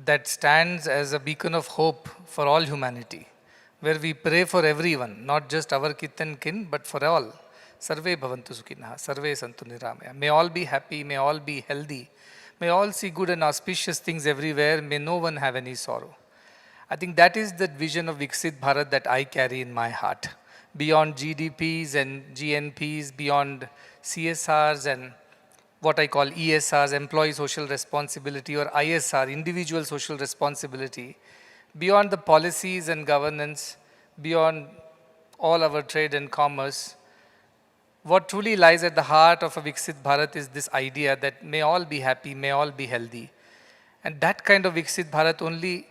that stands as a beacon of hope for all humanity, where we pray for everyone, not just our kith and kin, but for all. Sarve bhavantu sukhinah, sarve santu niramaya. May all be happy, may all be healthy, may all see good and auspicious things everywhere, may no one have any sorrow. I think that is the vision of Viksit Bharat that I carry in my heart. Beyond GDPs and GNPs, beyond CSRs and what I call ESRs, employee social responsibility, or ISR, individual social responsibility, beyond the policies and governance, beyond all our trade and commerce, what truly lies at the heart of a Viksit Bharat is this idea that may all be happy, may all be healthy. And that kind of Viksit Bharat only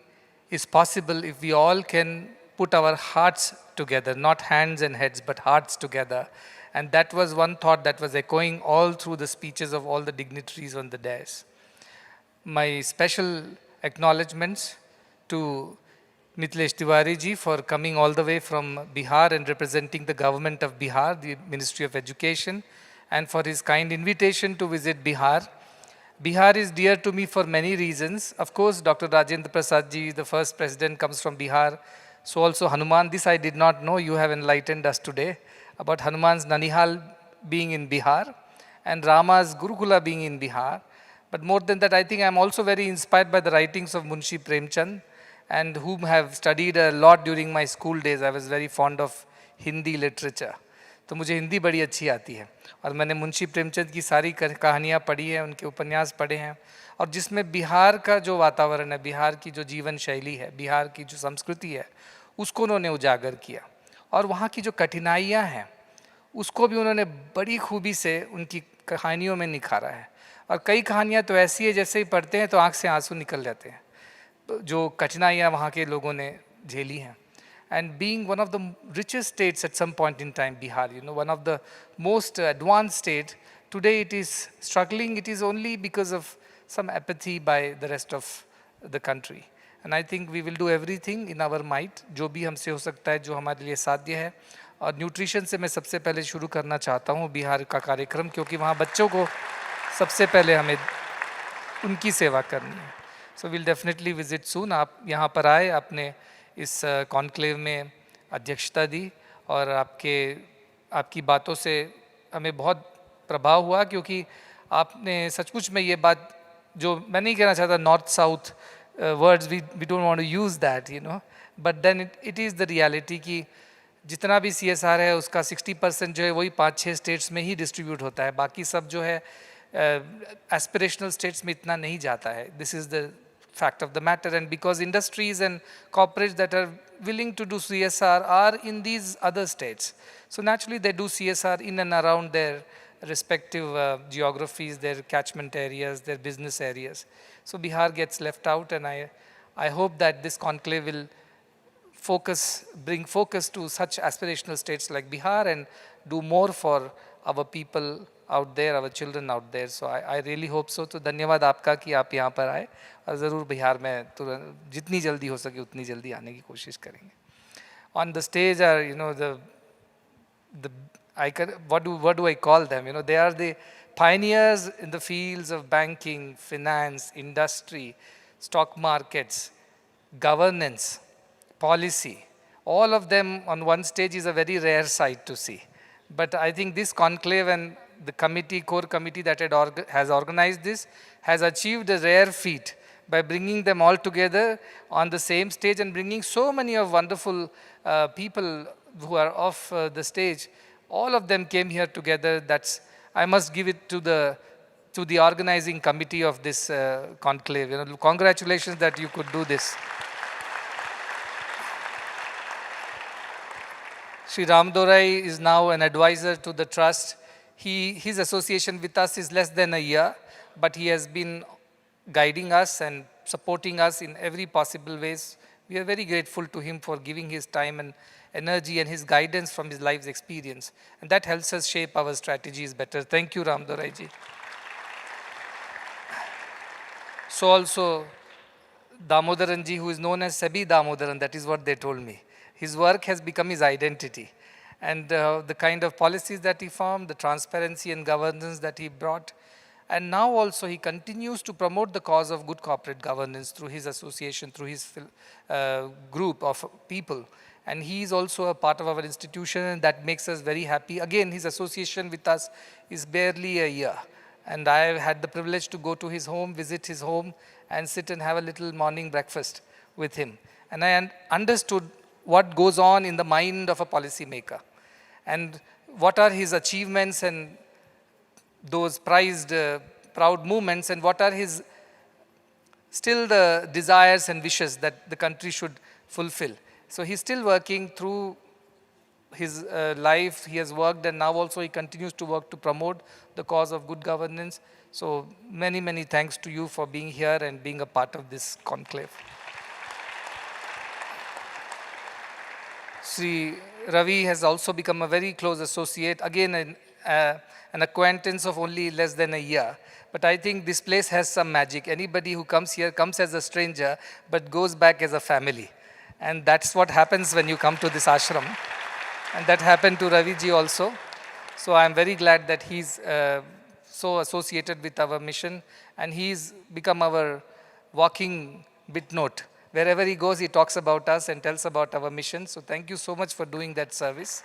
is possible if we all can put our hearts together, not hands and heads, but hearts together. And that was one thought that was echoing all through the speeches of all the dignitaries on the dais. My special acknowledgements to Mithilesh Tiwari ji for coming all the way from Bihar and representing the government of Bihar, the Ministry of Education, and for his kind invitation to visit Bihar. Bihar is dear to me for many reasons. Of course, Dr. Rajendra Prasad ji, the first president, comes from Bihar. So also Hanuman, this I did not know, you have enlightened us today about Hanuman's Nanihal being in Bihar and Rama's Gurukula being in Bihar. But more than that, I think I'm also very inspired by the writings of Munshi Premchand, and whom have studied a lot during my school days. I was very fond of Hindi literature. तो मुझे हिंदी बड़ी अच्छी आती है और मैंने मुंशी प्रेमचंद की सारी कहानियाँ पढ़ी हैं, उनके उपन्यास पढ़े हैं, और जिसमें बिहार का जो वातावरण है, बिहार की जो जीवन शैली है, बिहार की जो संस्कृति है, उसको उन्होंने उजागर किया और वहाँ की जो कठिनाइयाँ हैं उसको भी उन्होंने बड़ी खूबी से उनकी कहानियों में निखारा है। और कई कहानियाँ तो ऐसी है जैसे ही पढ़ते हैं तो आँख से आंसू निकल जाते हैं, जो कठिनाइयाँ वहाँ के लोगों ने झेली हैं। And being one of the richest states at some point in time, Bihar, one of the most advanced state, today it is struggling. It is only because of some apathy by the rest of the country. And I think we will do everything in our might, जो भी हमसे हो सकता है, जो हमारे लिए साध्य है। और न्यूट्रिशन से मैं सबसे पहले शुरू करना चाहता हूँ बिहार का कार्यक्रम, क्योंकि वहाँ बच्चों को सबसे पहले हमें उनकी सेवा करनी है। So we'll definitely visit soon. आप यहाँ पर आए, आपने इस कॉन्क्लेव में अध्यक्षता दी और आपकी बातों से हमें बहुत प्रभाव हुआ, क्योंकि आपने सचमुच में ये बात, जो मैं नहीं कहना चाहता north south words, we don't want to use that, but then it is the reality कि जितना भी CSR है उसका 60% जो है वही 5-6 स्टेट्स में ही डिस्ट्रीब्यूट होता है, बाकी सब जो है एस्पिरेशनल स्टेट्स में इतना नहीं जाता है. This is the fact of the matter, and because industries and corporates that are willing to do CSR are in these other states, so naturally they do CSR in and around their respective geographies, their catchment areas, their business areas. So Bihar gets left out, and I hope that this conclave will bring focus to such aspirational states like Bihar and do more for our people out there, our children out there. So I really hope so. तो धन्यवाद आपका कि आप यहाँ पर आए, और ज़रूर बिहार में तुरंत जितनी जल्दी हो सके उतनी जल्दी आने की कोशिश करेंगे. On the stage are, what do I call them? They are the pioneers in the fields of banking, finance, industry, stock markets, governance, policy. All of them on one stage is a very rare sight to see. But I think this conclave and the core committee that has organized this has achieved a rare feat by bringing them all together on the same stage and bringing so many of wonderful people who are off the stage. All of them came here together. I must give it to the organizing committee of this conclave. Congratulations that you could do this. Sri Ram Dorai is now an advisor to the trust. His association with us is less than a year, but he has been guiding us and supporting us in every possible ways. We are very grateful to him for giving his time and energy and his guidance from his life's experience. And that helps us shape our strategies better. Thank you, Ram Dorai ji. So also, Damodaran ji, who is known as Sabi Damodaran, that is what they told me. His work has become his identity. And the kind of policies that he formed, the transparency and governance that he brought. And now also he continues to promote the cause of good corporate governance through his association, through his group of people. And he is also a part of our institution, and that makes us very happy. Again, his association with us is barely a year. And I have had the privilege to go to his home, visit his home, and sit and have a little morning breakfast with him. And I understood what goes on in the mind of a policymaker, and what are his achievements and those prized, proud moments, and what are his still the desires and wishes that the country should fulfill. So he's still working through his life. He has worked, and now also he continues to work to promote the cause of good governance. So many, many thanks to you for being here and being a part of this conclave. Sri Ravi has also become a very close associate, again an acquaintance of only less than a year. But I think this place has some magic. Anybody who comes here comes as a stranger, but goes back as a family. And that's what happens when you come to this ashram. And that happened to Ravi ji also. So I'm very glad that he's so associated with our mission, and he's become our walking bit note. Wherever he goes, he talks about us and tells about our mission. So thank you so much for doing that service.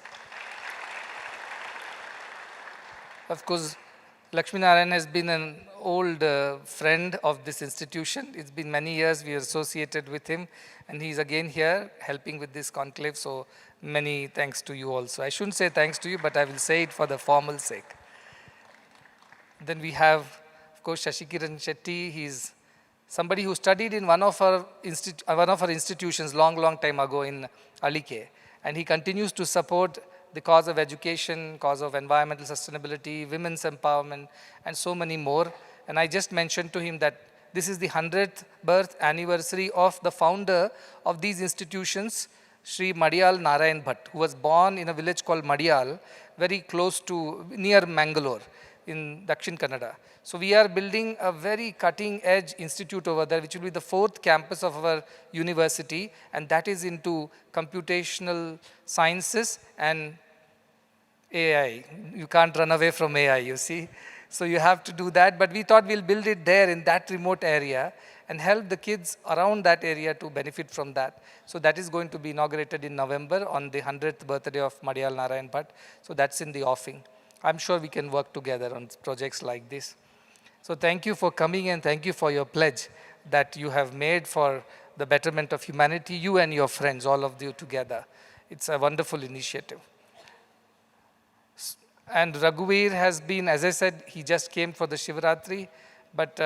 Of course, Lakshmi Narayan has been an old friend of this institution. It's been many years we are associated with him, and he's again here helping with this conclave. So many thanks to you also. I shouldn't say thanks to you, but I will say it for the formal sake. Then we have, of course, Shashikiran Shetty. He's somebody who studied in one of our institutions long time ago in Alike. And he continues to support the cause of education, cause of environmental sustainability, women's empowerment, and so many more. And I just mentioned to him that this is the 100th birth anniversary of the founder of these institutions, Sri Madiyal Narayan Bhatt, who was born in a village called Madiyal, very close to, near Mangalore, in Dakshin Kannada. So we are building a very cutting-edge institute over there, which will be the 4th campus of our university, and that is into computational sciences and AI. You can't run away from AI, you see. So you have to do that, but we thought we'll build it there in that remote area and help the kids around that area to benefit from that. So that is going to be inaugurated in November on the 100th birthday of Madiyal Narayan Bhatt. So that's in the offing. I'm sure we can work together on projects like this. So thank you for coming, and thank you for your pledge that you have made for the betterment of humanity, you and your friends, all of you together. It's a wonderful initiative. And Raghuveer has been, as I said, he just came for the Shivaratri, but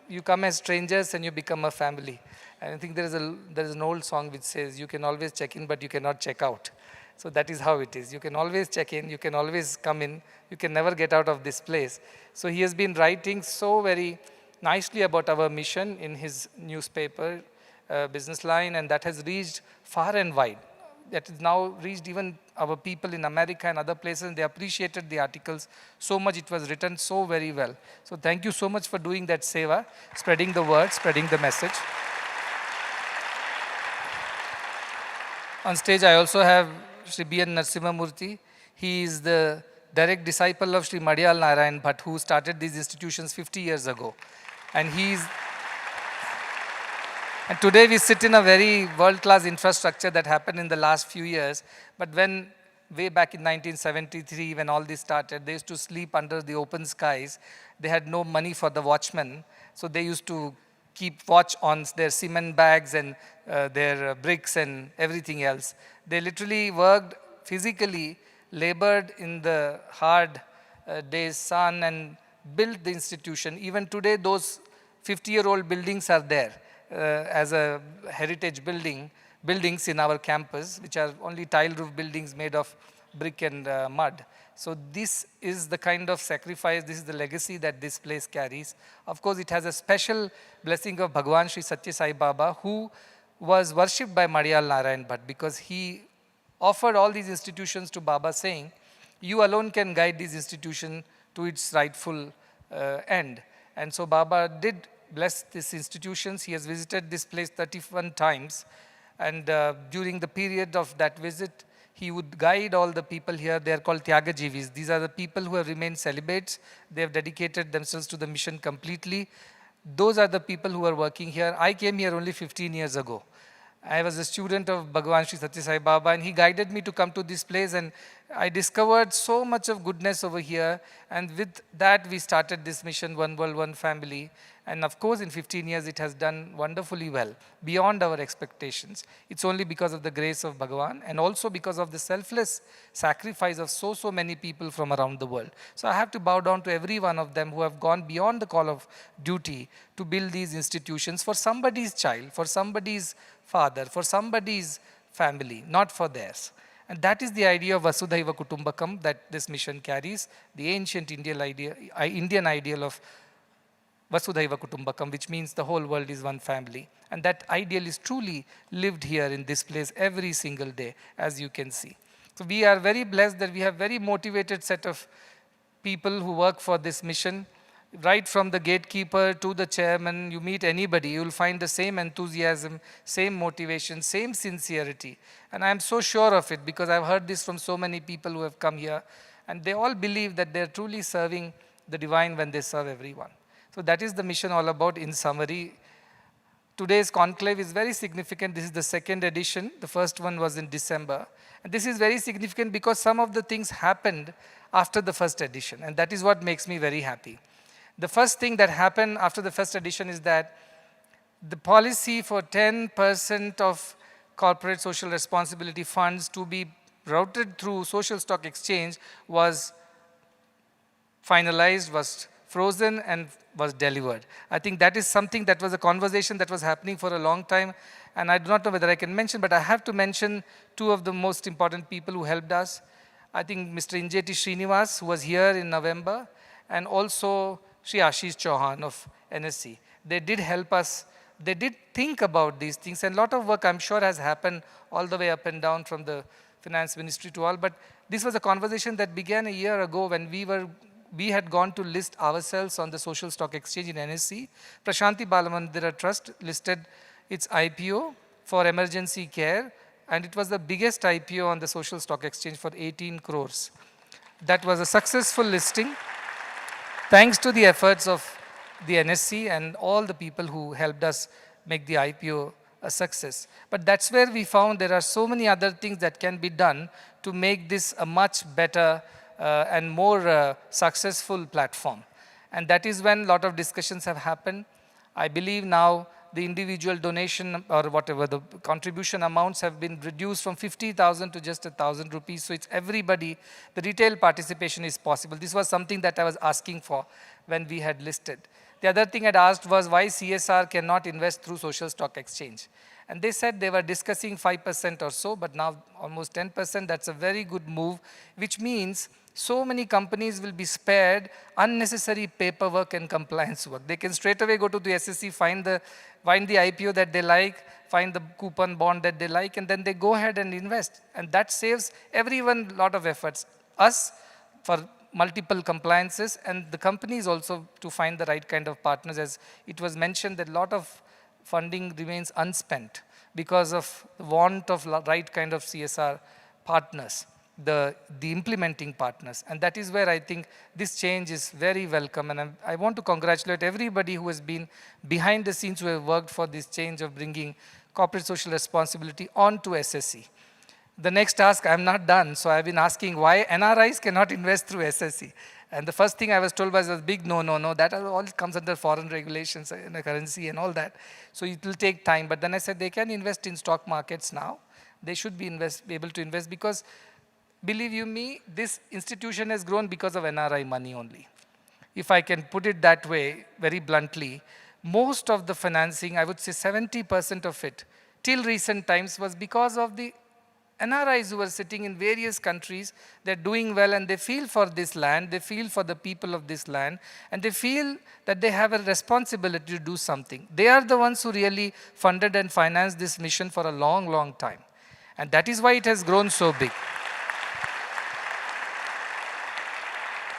you come as strangers and you become a family. And I think there is an old song which says, you can always check in, but you cannot check out. So that is how it is. You can always check in, you can always come in, you can never get out of this place. So he has been writing so very nicely about our mission in his newspaper, Business Line, and that has reached far and wide. That has now reached even our people in America and other places, and they appreciated the articles so much. It was written so very well. So thank you so much for doing that seva, spreading the word, spreading the message. On stage, I also have Sri B.N. Narasimhamurthy. He is the direct disciple of Sri Madiyal Narayan Bhatt, who started these institutions 50 years ago. And today we sit in a very world-class infrastructure that happened in the last few years. But when, way back in 1973, when all this started, they used to sleep under the open skies. They had no money for the watchmen. So they used to keep watch on their cement bags and their bricks and everything else. They literally worked physically, labored in the hard day's sun and built the institution. Even today, those 50-year-old buildings are there as a heritage buildings in our campus, which are only tile roof buildings made of brick and mud. So this is the kind of sacrifice, this is the legacy that this place carries. Of course, it has a special blessing of Bhagwan Sri Sathya Sai Baba, who was worshipped by Madiyal Narayan Bhatt, because he offered all these institutions to Baba, saying, you alone can guide this institution to its rightful end. And so Baba did bless these institutions. He has visited this place 31 times. And during the period of that visit, he would guide all the people here. They are called Tyagajivis. These are the people who have remained celibates. They have dedicated themselves to the mission completely. Those are the people who are working here. I came here only 15 years ago. I was a student of Bhagwan Sri Sathya Sai Baba, and he guided me to come to this place, and I discovered so much of goodness over here. And with that, we started this mission, One World, One Family. And of course, in 15 years, it has done wonderfully well, beyond our expectations. It's only because of the grace of Bhagavan and also because of the selfless sacrifice of so many people from around the world. So I have to bow down to every one of them who have gone beyond the call of duty to build these institutions for somebody's child, for somebody's father, for somebody's family, not for theirs. And that is the idea of Vasudhaiva Kutumbakam that this mission carries, the ancient Indian ideal of Vasudhaiva Kutumbakam, which means the whole world is one family. And that ideal is truly lived here in this place every single day, as you can see. So we are very blessed that we have very motivated set of people who work for this mission. Right from the gatekeeper to the chairman, you meet anybody, you will find the same enthusiasm, same motivation, same sincerity. And I am so sure of it because I've heard this from so many people who have come here. And they all believe that they're truly serving the divine when they serve everyone. So that is the mission all about in summary. Today's conclave is very significant. This is the second edition. The first one was in December. And this is very significant because some of the things happened after the first edition. And that is what makes me very happy. The first thing that happened after the first edition is that the policy for 10% of corporate social responsibility funds to be routed through social stock exchange was finalized, was frozen and was delivered. I think that is something that was a conversation that was happening for a long time, and I do not know whether I can mention, but I have to mention two of the most important people who helped us. I think Mr. Injeti Srinivas, who was here in November, and also Shri Ashish Chauhan of NSC. They did help us. They did think about these things, and a lot of work I'm sure has happened all the way up and down from the finance ministry to all, but this was a conversation that began a year ago when we had gone to list ourselves on the social stock exchange in NSC. Prashanti Balamandira Trust listed its IPO for emergency care, and it was the biggest IPO on the social stock exchange for 18 crores. That was a successful listing, thanks to the efforts of the NSC and all the people who helped us make the IPO a success. But that's where we found there are so many other things that can be done to make this a much better and more successful platform. And that is when a lot of discussions have happened. I believe now the individual donation or whatever, the contribution amounts have been reduced from 50,000 to just 1,000 rupees. So it's everybody, the retail participation is possible. This was something that I was asking for when we had listed. The other thing I'd asked was why CSR cannot invest through social stock exchange. And they said they were discussing 5% or so, but now almost 10%. That's a very good move, which means so many companies will be spared unnecessary paperwork and compliance work. They can straight away go to the SSC, find the IPO that they like, find the coupon bond that they like, and then they go ahead and invest. And that saves everyone a lot of efforts. Us for multiple compliances, and the companies also to find the right kind of partners. As it was mentioned that a lot of funding remains unspent because of the want of right kind of CSR partners, the implementing partners. And that is where I think this change is very welcome. And I want to congratulate everybody who has been behind the scenes, who have worked for this change of bringing corporate social responsibility onto SSC. The next task, I'm not done, so I've been asking why NRIs cannot invest through SSC. And the first thing I was told was a big no, that all comes under foreign regulations and currency and all that. So it will take time. But then I said they can invest in stock markets now. They should be able to invest because, believe you me, this institution has grown because of NRI money only. If I can put it that way, very bluntly, most of the financing, I would say 70% of it, till recent times was because of the NRIs who are sitting in various countries. They're doing well and they feel for this land, they feel for the people of this land, and they feel that they have a responsibility to do something. They are the ones who really funded and financed this mission for a long, long time. And that is why it has grown so big.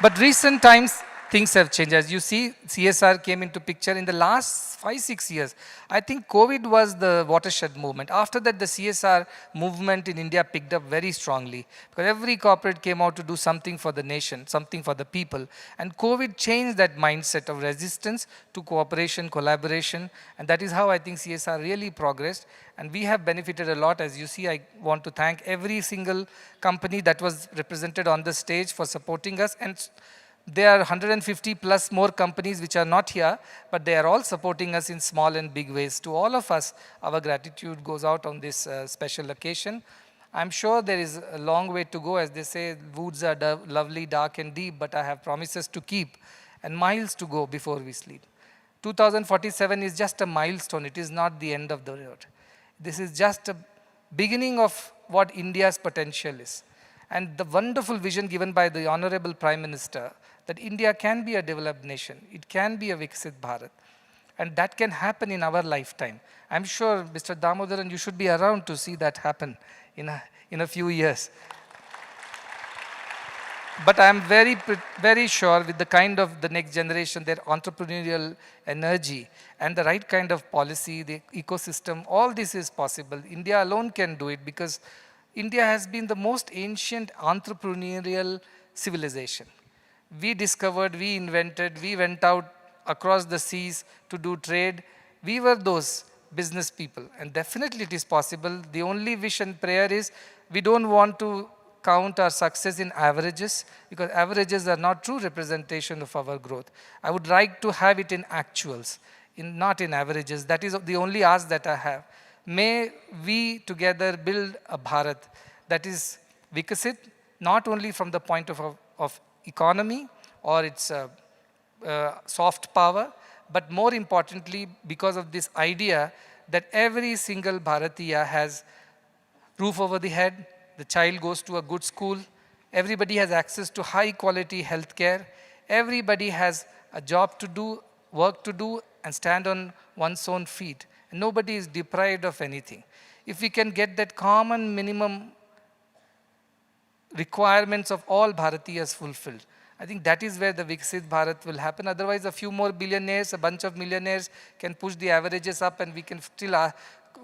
But recent times, things have changed. As you see, CSR came into picture in the last 5-6 years. I think COVID was the watershed movement. After that, the CSR movement in India picked up very strongly because every corporate came out to do something for the nation, something for the people. And COVID changed that mindset of resistance to cooperation, collaboration. And that is how I think CSR really progressed. And we have benefited a lot. As you see, I want to thank every single company that was represented on the stage for supporting us. And There are 150 plus more companies which are not here, but they are all supporting us in small and big ways. To all of us, our gratitude goes out on this special occasion. I'm sure there is a long way to go. As they say, woods are lovely, dark and deep, but I have promises to keep and miles to go before we sleep. 2047 is just a milestone. It is not the end of the road. This is just a beginning of what India's potential is. And the wonderful vision given by the Honorable Prime Minister that India can be a developed nation. It can be a Viksit Bharat. And that can happen in our lifetime. I'm sure, Mr. Damodaran, you should be around to see that happen in a few years. But I'm very sure with the kind of the next generation, their entrepreneurial energy and the right kind of policy, the ecosystem, all this is possible. India alone can do it because India has been the most ancient entrepreneurial civilization. We discovered, we invented, we went out across the seas to do trade. We were those business people, and definitely it is possible. The only wish and prayer is we don't want to count our success in averages, because averages are not true representation of our growth. I would like to have it in actuals, not in averages. That is the only ask that I have. May we together build a Bharat that is Viksit, not only from the point of economy or its soft power, but more importantly because of this idea that every single Bharatiya has roof over the head, the child goes to a good school, everybody has access to high quality health care, everybody has a job to do, work to do and stand on one's own feet. And nobody is deprived of anything. If we can get that common minimum requirements of all Bharatiyas fulfilled, I think that is where the Viksit Bharat will happen. Otherwise, a few more billionaires, a bunch of millionaires can push the averages up, and we can still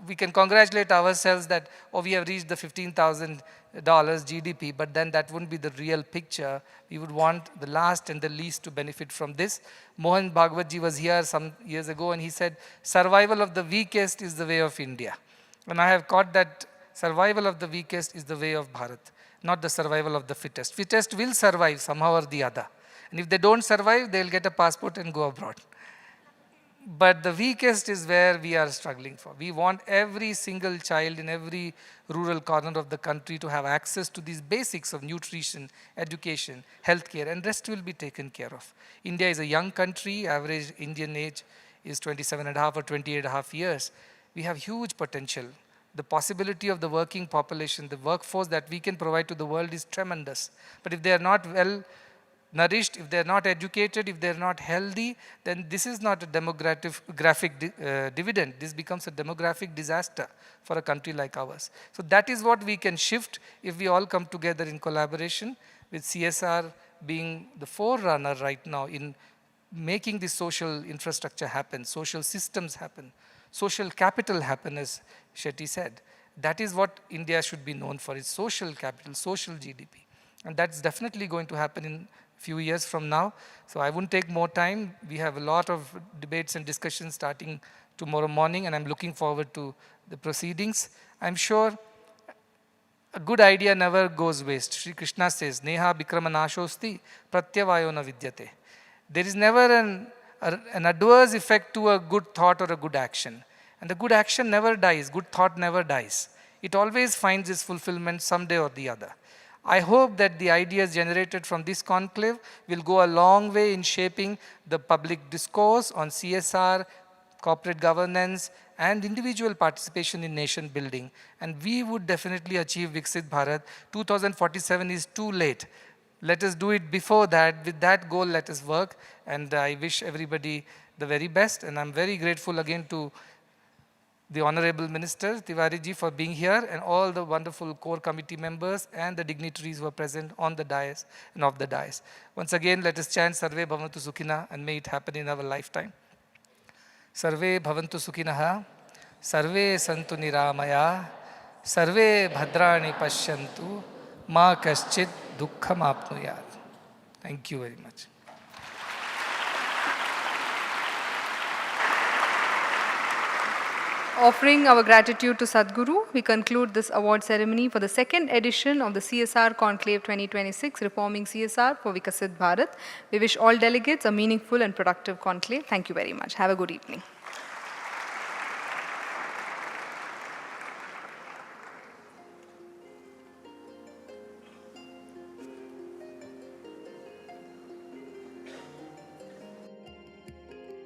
we can congratulate ourselves that, oh, we have reached the $15,000 GDP, but then that wouldn't be the real picture. We would want the last and the least to benefit from this. Mohan Bhagwat ji was here some years ago, and he said, survival of the weakest is the way of India. And I have caught that survival of the weakest is the way of Bharat, not the survival of the fittest. Fittest will survive somehow or the other. And if they don't survive, they'll get a passport and go abroad. But the weakest is where we are struggling for. We want every single child in every rural corner of the country to have access to these basics of nutrition, education, healthcare, and rest will be taken care of. India is a young country. Average Indian age is 27.5 or 28.5 years. We have huge potential. The possibility of the working population, the workforce that we can provide to the world is tremendous. But if they are not well nourished, if they are not educated, if they are not healthy, then this is not a demographic dividend. This becomes a demographic disaster for a country like ours. So that is what we can shift if we all come together in collaboration, with CSR being the forerunner right now in making the social infrastructure happen, social systems happen, social capital happen, as Shetty said. That is what India should be known for, is social capital, social GDP. And that's definitely going to happen in a few years from now. So I won't take more time. We have a lot of debates and discussions starting tomorrow morning, and I'm looking forward to the proceedings. I'm sure a good idea never goes waste. Sri Krishna says, Neha Bikrama Nashosti Pratyavayo na Vidyate. There is never an adverse effect to a good thought or a good action. And the good action never dies, good thought never dies. It always finds its fulfillment someday or the other. I hope that the ideas generated from this conclave will go a long way in shaping the public discourse on CSR, corporate governance, and individual participation in nation building. And we would definitely achieve Viksit Bharat. 2047 is too late. Let us do it before that. With that goal, let us work. And I wish everybody the very best. And I'm very grateful again to the Honorable Minister Tiwari ji for being here, and all the wonderful core committee members and the dignitaries who are present on the dais and off the dais. Once again, let us chant Sarve Bhavantu Sukhina, and may it happen in our lifetime. Sarve Bhavantu Sukhinaha, Sarve Santu Niramaya, Sarve Bhadrani Pashyantu, Ma Kaschit Dukkham Apnuyat. Thank you very much. Offering our gratitude to Sadhguru, we conclude this award ceremony for the second edition of the CSR Conclave 2026, Reforming CSR for Viksit Bharat. We wish all delegates a meaningful and productive conclave. Thank you very much. Have a good evening.